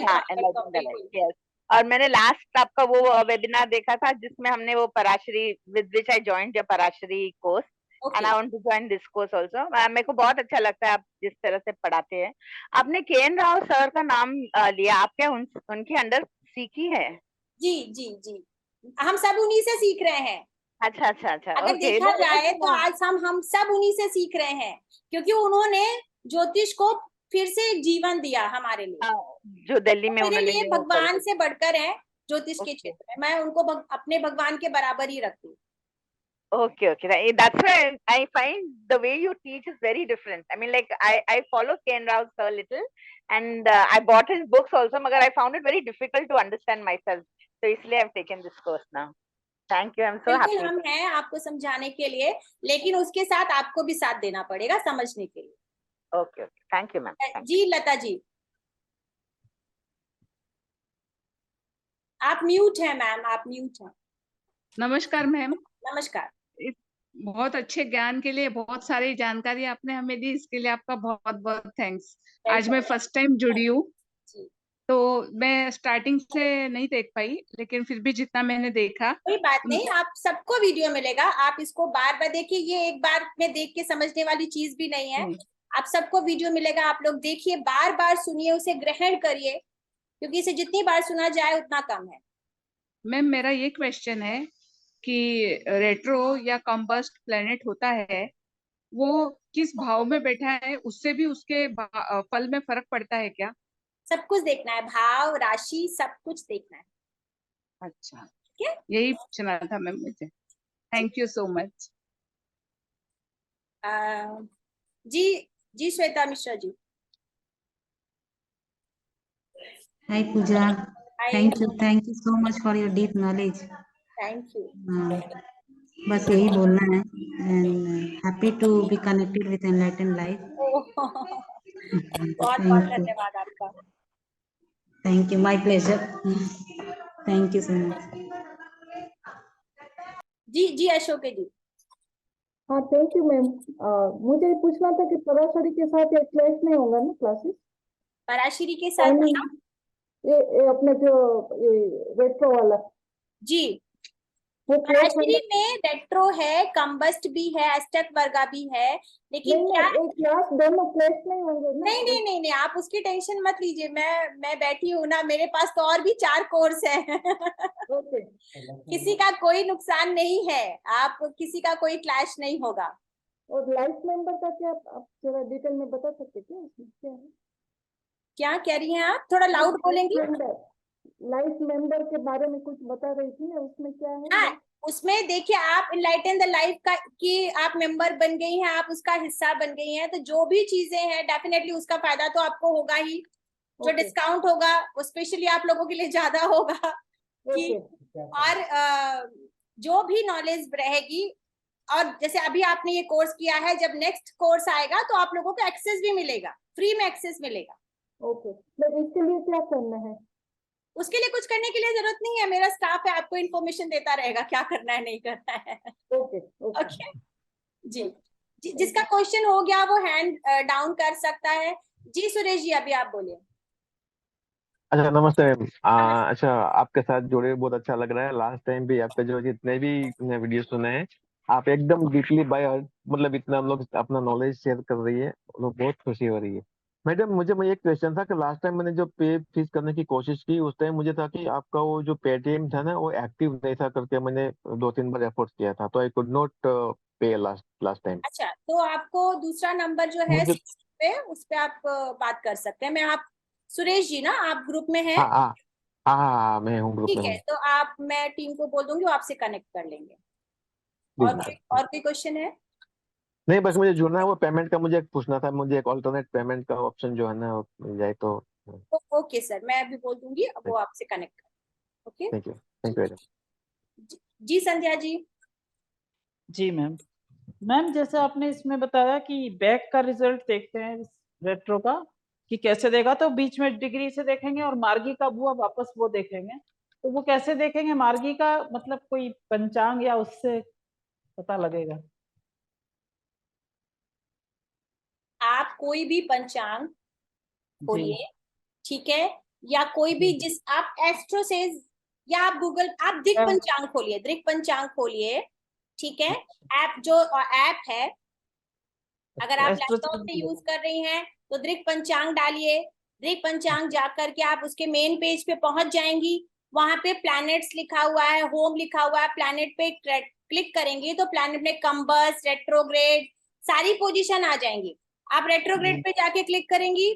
हाँ एनलाइटन यस। और मैंने लास्ट आपका वो वेबिनार देखा था जिसमें हमने वो Parashari with which I joined the Parashari course, and I want to join this course also. मेरे को बहुत अच्छा लगता है आप जिस तरह से पढ़ाते हैं। आपने के.एन. राव सर का नाम लिया, आप क्या उनके अंडर सीखी है? जी जी जी, हम सब उन्हीं से सीख रहे हैं। अच्छा अच्छा अच्छा, अगर ओके। देखा जाए तो आज हम सब उन्हीं से सीख रहे हैं, क्योंकि उन्होंने ज्योतिष को फिर से जीवन दिया हमारे लिए। जो दिल्ली में मेरे उन्होंने लिए भगवान से बढ़कर है ज्योतिष के क्षेत्र में। मैं उनको अपने भगवान के बराबर ही रखती हूँ। Okay, okay. That's why I find the way you teach is very different. I mean, like I follow K.N. Rao sir a little, and I bought his books also, but I found it very difficult to understand myself. So, इसलिए I've taken this course now. Thank you. I'm so happy. बिल्कुल हम हैं आपको समझाने के लिए, लेकिन उसके साथ आपको भी साथ देना पड़ेगा समझने के लिए। Okay, okay. Thank you, ma'am. जी लता जी, आप म्यूट हैं मैम, आप म्यूट हैं। नमस्कार मैम। नमस्कार। बहुत अच्छे ज्ञान के लिए, बहुत सारी जानकारी आपने हमें दी, इसके लिए आपका बहुत बहुत थैंक्स। आज मैं फर्स्ट टाइम जुड़ी हूँ, तो मैं स्टार्टिंग से नहीं देख पाई, लेकिन फिर भी जितना मैंने देखा। कोई बात नहीं, आप सबको वीडियो मिलेगा, आप इसको बार बार देखिए। ये एक बार में देख के समझने वाली चीज भी नहीं है। आप सबको वीडियो मिलेगा, आप लोग देखिए, बार बार सुनिए, उसे ग्रहण करिए, क्योंकि इसे जितनी बार सुना जाए उतना कम है। मैम मेरा ये क्वेश्चन है कि रेट्रो या कॉम्बस्ट प्लेनेट होता है, वो किस भाव में बैठा है, उससे भी उसके फल में फर्क पड़ता है क्या? सब कुछ देखना है, भाव राशि सब कुछ देखना है। अच्छा, यही पूछना था मैम मुझे। Thank you so much. जी जी Shweta Mishra ji. Hi Pooja, thank you so much for your deep knowledge. Thank you. बस यही बोलना है, and happy to be connected with Enlightened Life. बहुत बहुत धन्यवाद आपका। Thank you, my pleasure. Thank you so much. जी जी अशोक जी। हाँ थैंक यू मैम। मुझे पूछना था कि पराशरी के साथ एक क्लास नहीं होगा ना, क्लासेस पराशरी के साथ ये अपने जो रेट्रो वाला जी, पराशरी में रेट्रो है, कम्बस्ट भी है, अष्टक वर्गा भी है, लेकिन क्या एक क्लास दोनों क्लास नहीं होंगे ना? नहीं नहीं नहीं नहीं, आप उसकी टेंशन मत लीजिए। मैं बैठी हूँ ना, मेरे पास तो और भी 4 कोर्स है। किसी का कोई नुकसान नहीं है, आप किसी का कोई क्लैश नहीं होगा। और लाइफ मेंबर का क्या आप जरा डिटेल में बता सकते क्या, उसमें क्या है? क्या कह रही हैं आप, थोड़ा लाउड बोलेंगी? लाइफ मेंबर के बारे में कुछ बता रही थी, उसमें क्या है? हाँ, उसमें देखिए आप इनलाइटन द लाइफ का कि आप मेंबर बन गई हैं, आप उसका हिस्सा बन गई हैं, तो जो भी चीजें हैं डेफिनेटली उसका फायदा तो आपको होगा ही। जो डिस्काउंट होगा वो स्पेशली आप लोगों के लिए ज्यादा होगा कि और जो भी नॉलेज रहेगी, और जैसे अभी आपने ये कोर्स किया है, जब नेक्स्ट कोर्स आएगा तो आप लोगों को एक्सेस भी मिलेगा, फ्री में एक्सेस मिलेगा। ओके, तो इसके लिए क्या करना है? उसके लिए कुछ करने के लिए जरूरत नहीं है, मेरा स्टाफ है, आपको इन्फॉर्मेशन देता रहेगा क्या करना है नहीं करना है। ओके ओके जी, जिसका क्वेश्चन हो गया वो हैंड डाउन कर सकता है। जी सुरेश जी, अभी आप बोलिए। अच्छा, नमस्ते मैम। अच्छा, आपके साथ जुड़े बहुत अच्छा लग रहा है। लास्ट टाइम भी आपके जो जितने भी वीडियो सुने हैं, आप एकदम डीपली बाय हार्ट, मतलब इतना हम लोग अपना नॉलेज शेयर कर रही है, लोग बहुत खुशी हो रही है। मैडम, मुझे एक क्वेश्चन था कि लास्ट टाइम मैंने जो पे फीस करने की कोशिश की, उस टाइम मुझे था कि आपका वो जो पेटीएम था ना, वो एक्टिव नहीं था करके मैंने 2-3 बार एफर्ट किया था, तो आई कुड नॉट पे लास्ट टाइम। अच्छा, तो आपको दूसरा नंबर जो है मुझे पे, उस पे आप बात कर सकते हैं। मैं आप सुरेश जी ना, आप ग्रुप में हैं? हाँ हाँ हाँ, मैं हूँ, ग्रुप ठीक में है, हूँ। तो आप, मैं टीम को बोल दूंगी, वो आपसे कनेक्ट कर लेंगे। और कोई क्वेश्चन है? नहीं, बस मुझे जुड़ना है। वो पेमेंट का मुझे पूछना था, मुझे एक ऑल्टरनेट पेमेंट का ऑप्शन जो है ना, वो मिल जाए तो। ओके सर, मैं अभी बोल दूंगी, अब वो आपसे कनेक्ट कर। Okay, thank you. जी संध्या जी। जी मैम। मैम, जैसे आपने इसमें बताया कि बैक का रिजल्ट देखते हैं रेट्रो का कि कैसे देगा, तो बीच में डिग्री से देखेंगे और मार्गी का बुआ वापस वो देखेंगे, तो वो कैसे देखेंगे? मार्गी का मतलब कोई पंचांग या उससे पता लगेगा? आप कोई भी पंचांग खोलिए, ठीक है, या कोई भी जिस आप एस्ट्रो से, या आप गूगल, आप दिक पंचांग खोलिए, दृक पंचांग खोलिए, ठीक है। ऐप जो ऐप है, अगर आप लैपटॉप से यूज कर रही हैं तो दृक पंचांग डालिए। दृक पंचांग जाकर के आप उसके मेन पेज पे पहुंच जाएंगी, वहां पे प्लैनेट्स लिखा हुआ है, होम लिखा हुआ है, प्लैनेट पे क्लिक करेंगे तो प्लैनेट में कंबस, रेट्रोग्रेड, सारी पोजीशन आ जाएंगी। आप रेट्रोग्रेड पे जाके क्लिक करेंगी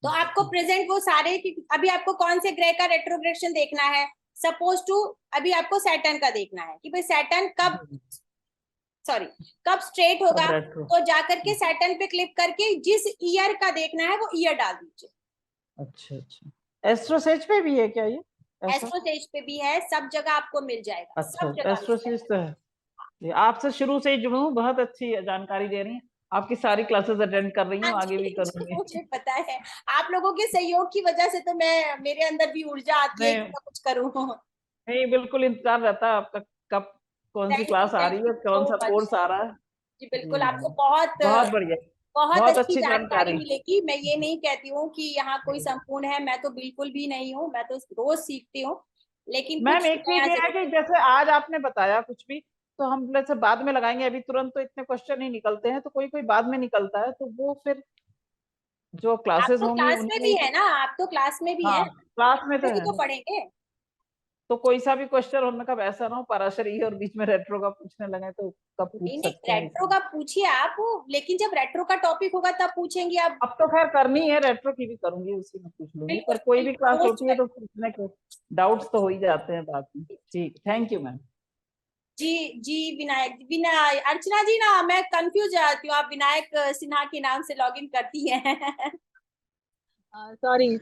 तो आपको प्रेजेंट वो सारे, अभी आपको कौन से ग्रह का रेट्रोग्रेशन देखना है, सपोज टू अभी आपको सैटर्न का देखना है कि भाई सैटर्न कब स्ट्रेट होगा, तो जाकर के सैटर्न पे क्लिक करके जिस ईयर का देखना है वो ईयर डाल दीजिए। अच्छा, एस्ट्रोसेज पे भी है क्या ये? एस्ट्रोसेज पे भी है, सब जगह आपको मिल जाएगा। अच्छा, एस्ट्रोसेज तो है। ये आपसे शुरू से ही जुड़ूं, बहुत अच्छी जानकारी दे रही हैं। आपकी सारी क्लासेस अटेंड कर रही हूँ, आगे भी करूंगी। मुझे पता है, आप लोगों के सहयोग की वजह से तो मेरे अंदर भी ऊर्जा आती है कि मैं कुछ करूं। नहीं, बिल्कुल इंतजार रहता है आपका, कब कौन सी क्लास आ रही है, कौन सा कोर्स आ रहा है। जी बिल्कुल, आपको बहुत बढ़िया, बहुत अच्छी जानकारी मिलेगी। मैं ये नहीं कहती हूँ कि यहाँ कोई संपूर्ण है, मैं तो बिल्कुल भी नहीं हूँ, मैं तो रोज सीखती हूँ, लेकिन मैम एक चीज ये है कि जैसे आज आपने बताया कुछ भी, तो हम जैसे बाद में लगाएंगे, अभी तुरंत तो इतने क्वेश्चन ही निकलते हैं, तो कोई कोई बाद में निकलता है, तो वो फिर जो क्लासेस होंगी क्लास में भी है ना, आप तो क्लास में भी है, क्लास में तो है, तो पढ़ेंगे। तो कोई सा भी क्वेश्चन होने का ऐसा ना हो पराशरी और बीच में रेट्रो का पूछने लगे, तो कब पूछ सकते हैं? रेट्रो का पूछिए आप, लेकिन जब रेट्रो का टॉपिक होगा तब पूछेंगे। अब तो खैर करनी है, रेट्रो की भी करूंगी, उसी में पूछ लूंगी, पर कोई भी क्लास होती है तो पूछने के डाउट्स तो हो ही जाते हैं बाद में। ठीक, थैंक यू मैम। जी विनायक अर्चना जी ना, मैं कंफ्यूज जाती हूँ, आप विनायक सिन्हा के नाम से लॉगिन करती हैं। सॉरी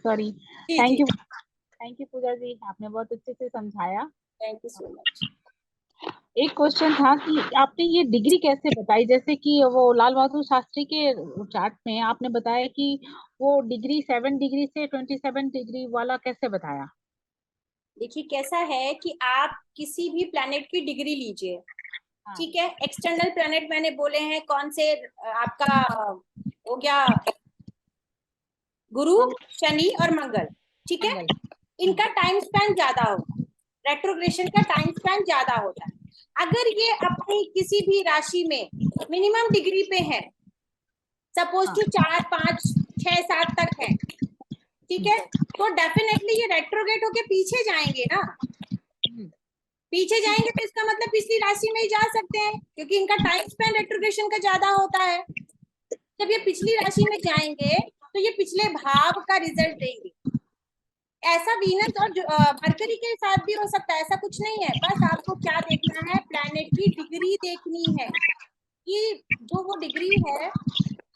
थैंक यू पूजा जी, आपने बहुत अच्छे से समझाया। Thank you so much. एक क्वेश्चन था कि आपने ये डिग्री कैसे बताई, जैसे कि वो लाल बहादुर शास्त्री के चार्ट में आपने बताया कि वो डिग्री 7 डिग्री से 27 डिग्री वाला कैसे बताया? देखिए कैसा है कि आप किसी भी प्लैनेट की डिग्री लीजिए, ठीक है। एक्सटर्नल प्लैनेट मैंने बोले हैं कौन से, आपका हो गया गुरु, शनि और मंगल, ठीक है। इनका टाइम स्पैन ज्यादा होगा, रेट्रोग्रेशन का टाइम स्पैन ज्यादा होता है। अगर ये अपनी किसी भी राशि में मिनिमम डिग्री पे है, सपोज टू 4, 5, 6, 7 तक है, ठीक है, तो डेफिनेटली ये रेट्रोग्रेट होके पीछे जाएंगे ना, पीछे जाएंगे तो इसका मतलब पिछली राशि में ही जा सकते हैं, क्योंकि इनका टाइम स्पैन रेट्रोग्रेशन का ज्यादा होता है। जब ये पिछली राशि में जाएंगे तो ये पिछले भाव का रिजल्ट देंगे। ऐसा वीनस और मरकरी के साथ भी हो सकता है, ऐसा कुछ नहीं है। बस आपको क्या देखना है, प्लैनेट की डिग्री देखनी है कि जो वो डिग्री है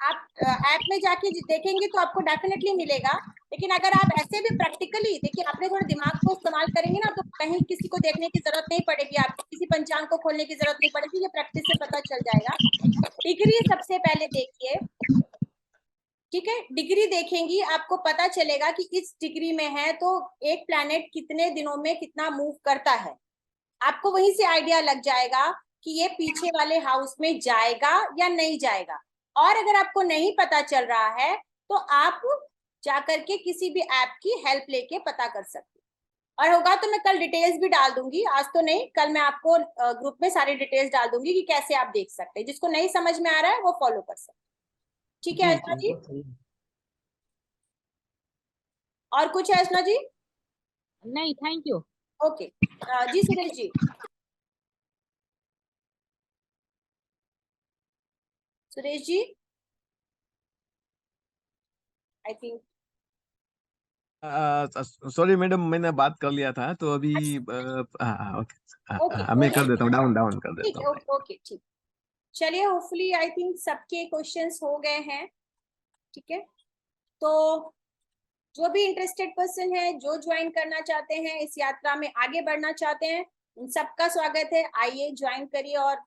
आप ऐप में जाके देखेंगे तो आपको डेफिनेटली मिलेगा। लेकिन अगर आप ऐसे भी प्रैक्टिकली देखिए, आपने थोड़ा दिमाग को इस्तेमाल करेंगे ना, तो कहीं किसी को देखने की जरूरत नहीं पड़ेगी, आपको किसी पंचांग को खोलने की जरूरत नहीं पड़ेगी, ये प्रैक्टिस से पता चल जाएगा। डिग्री सबसे पहले देखिए, ठीक है। डिग्री देखेंगी, आपको पता चलेगा कि इस डिग्री में है तो एक प्लैनेट कितने दिनों में कितना मूव करता है। आपको वहीं से आइडिया लग जाएगा कि ये पीछे वाले हाउस में जाएगा या नहीं जाएगा। और अगर आपको नहीं पता चल रहा है तो आप जाकर के किसी भी ऐप की हेल्प लेके पता कर सकते हैं। और होगा तो मैं कल डिटेल्स भी डाल दूंगी, आज तो नहीं, कल मैं आपको ग्रुप में सारी डिटेल्स डाल दूंगी कि कैसे आप देख सकते हैं। जिसको नहीं समझ में आ रहा है वो फॉलो कर सकते हैं। ठीक है अर्चना जी? और कुछ है अर्चना जी? नहीं, थैंक यू। ओके जी Suresh ji. Suresh ji I think sorry madam, मैंने बात कर लिया था तो अभी ओके मैं कर देता हूँ, डाउन डाउन कर ठीक देता है। हूँ। ओके ठीक, चलिए होपफुली आई थिंक सबके क्वेश्चंस हो गए हैं। ठीक है, तो जो भी इंटरेस्टेड पर्सन है, जो ज्वाइन करना चाहते हैं, इस यात्रा में आगे बढ़ना चाहते हैं, उन सबका स्वागत है। आइए ज्वाइन करिए और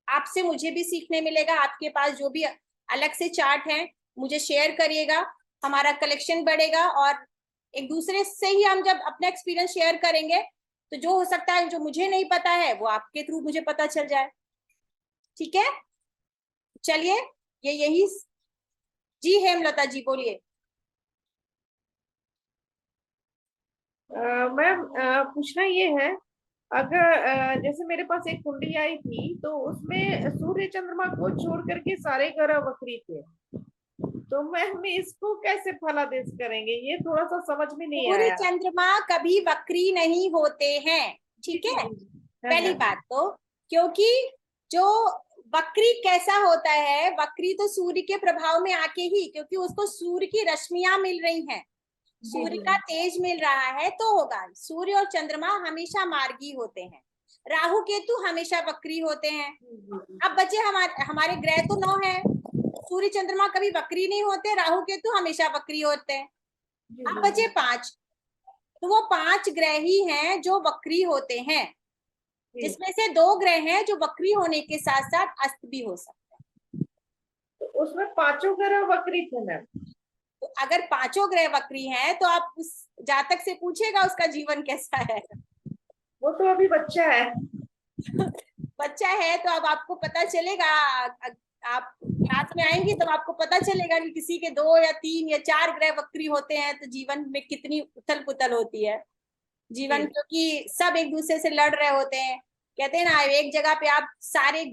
आपसे मुझे भी सीखने मिलेगा। आपके पास जो भी अलग से चार्ट हैं मुझे शेयर करिएगा, हमारा कलेक्शन बढ़ेगा। और एक दूसरे से ही हम जब अपना एक्सपीरियंस शेयर करेंगे तो जो हो सकता है जो मुझे नहीं पता है वो आपके थ्रू मुझे पता चल जाए। ठीक है, चलिए ये यही। जी हेमलता जी बोलिए। मैम पूछना ये है, अगर जैसे मेरे पास एक कुंडली आई थी तो उसमें सूर्य चंद्रमा को छोड़ करके सारे ग्रह वक्री थे, तो मैम इसको कैसे फलादेश करेंगे, ये थोड़ा सा समझ में नहीं सूर्य आया। चंद्रमा कभी वक्री नहीं होते हैं, ठीक है। पहली बात तो, क्योंकि जो वक्री कैसा होता है, वक्री तो सूर्य के प्रभाव में आके ही, क्योंकि उसको सूर्य की रश्मियां मिल रही हैं, सूर्य का तेज मिल रहा है तो होगा। सूर्य और चंद्रमा हमेशा मार्गी होते हैं, राहु केतु हमेशा वक्री होते हैं। अब बचे हमारे ग्रह तो 9 है, सूर्य चंद्रमा कभी वक्री नहीं होते, राहु केतु हमेशा वक्री होते हैं। अब बचे 5, तो वो 5 ग्रह ही हैं जो वक्री होते हैं, जिसमें से 2 ग्रह हैं जो वक्री होने के साथ साथ अस्त भी हो सकते हैं। तो उसमें 5 ग्रह वक्री थे मैम। तो अगर 5 ग्रह वक्री हैं तो आप उस जातक से पूछेगा उसका जीवन कैसा है। वो तो अभी बच्चा है। बच्चा है तो अब आपको पता चलेगा, आप क्लास में आएंगी तो आपको पता चलेगा कि किसी के 2 या 3 या 4 ग्रह वक्री होते हैं तो जीवन में कितनी उथल पुथल होती है जीवन, क्योंकि सब एक दूसरे से लड़ रहे होते हैं। कहते हैं ना, एक जगह पे आप सारे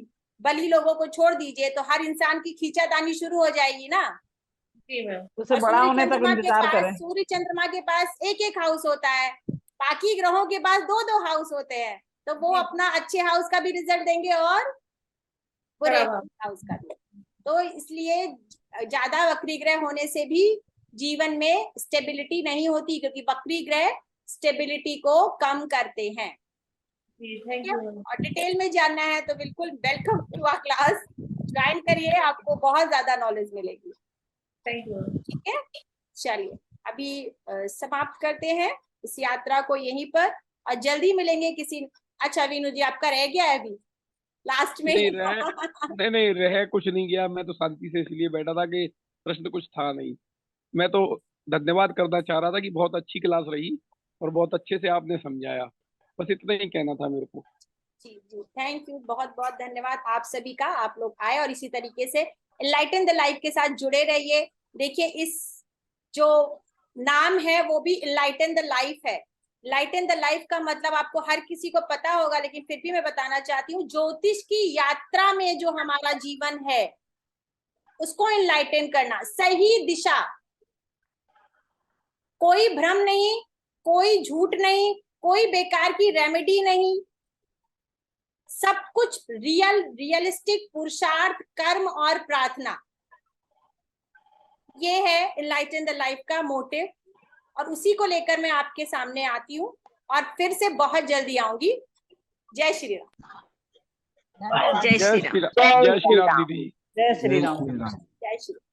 बली लोगों को छोड़ दीजिए तो हर इंसान की खींचातानी शुरू हो जाएगी ना। उसे बड़ा होने तक इंतजार करें। सूर्य चंद्रमा के पास एक हाउस होता है, बाकी ग्रहों के पास 2 हाउस होते हैं, तो वो अपना अच्छे हाउस का भी रिजल्ट देंगे और बुरे हाउस का भी। तो इसलिए ज्यादा वक्री ग्रह होने से भी जीवन में स्टेबिलिटी नहीं होती, क्योंकि वक्री ग्रह स्टेबिलिटी को कम करते हैं। और डिटेल में जानना है तो बिल्कुल welcome to our class, join करिए, आपको बहुत ज्यादा नॉलेज मिलेगी। ठीक है, चलिए अभी समाप्त करते हैं इस यात्रा को यहीं पर, और जल्दी मिलेंगे किसी। अच्छा वीनू जी आपका रह गया है अभी लास्ट में? नहीं रह कुछ नहीं गया, मैं तो शांति से इसलिए बैठा था कि प्रश्न कुछ था नहीं। मैं तो धन्यवाद करना चाह रहा था कि बहुत अच्छी क्लास रही और बहुत अच्छे से आपने समझाया, बस इतना ही कहना था मेरे को। जी जी थैंक यू, बहुत बहुत धन्यवाद आप सभी का, आप लोग आए और इसी तरीके से एनलाइटन द लाइफ के साथ जुड़े रहिए। देखिए इस जो नाम है वो भी एनलाइटन द लाइफ है। एनलाइटन द लाइफ का मतलब आपको हर किसी को पता होगा, लेकिन फिर भी मैं बताना चाहती हूँ, ज्योतिष की यात्रा में जो हमारा जीवन है उसको एनलाइटन करना, सही दिशा, कोई भ्रम नहीं, कोई झूठ नहीं, कोई बेकार की रेमेडी नहीं, सब कुछ रियलिस्टिक पुरुषार्थ, कर्म और प्रार्थना, ये है एनलाइटन द लाइफ का मोटिव। और उसी को लेकर मैं आपके सामने आती हूँ और फिर से बहुत जल्दी आऊंगी। जय श्री राम। जय श्री राम। जय श्री राम दीदी। जय श्री राम। जय श्री राम।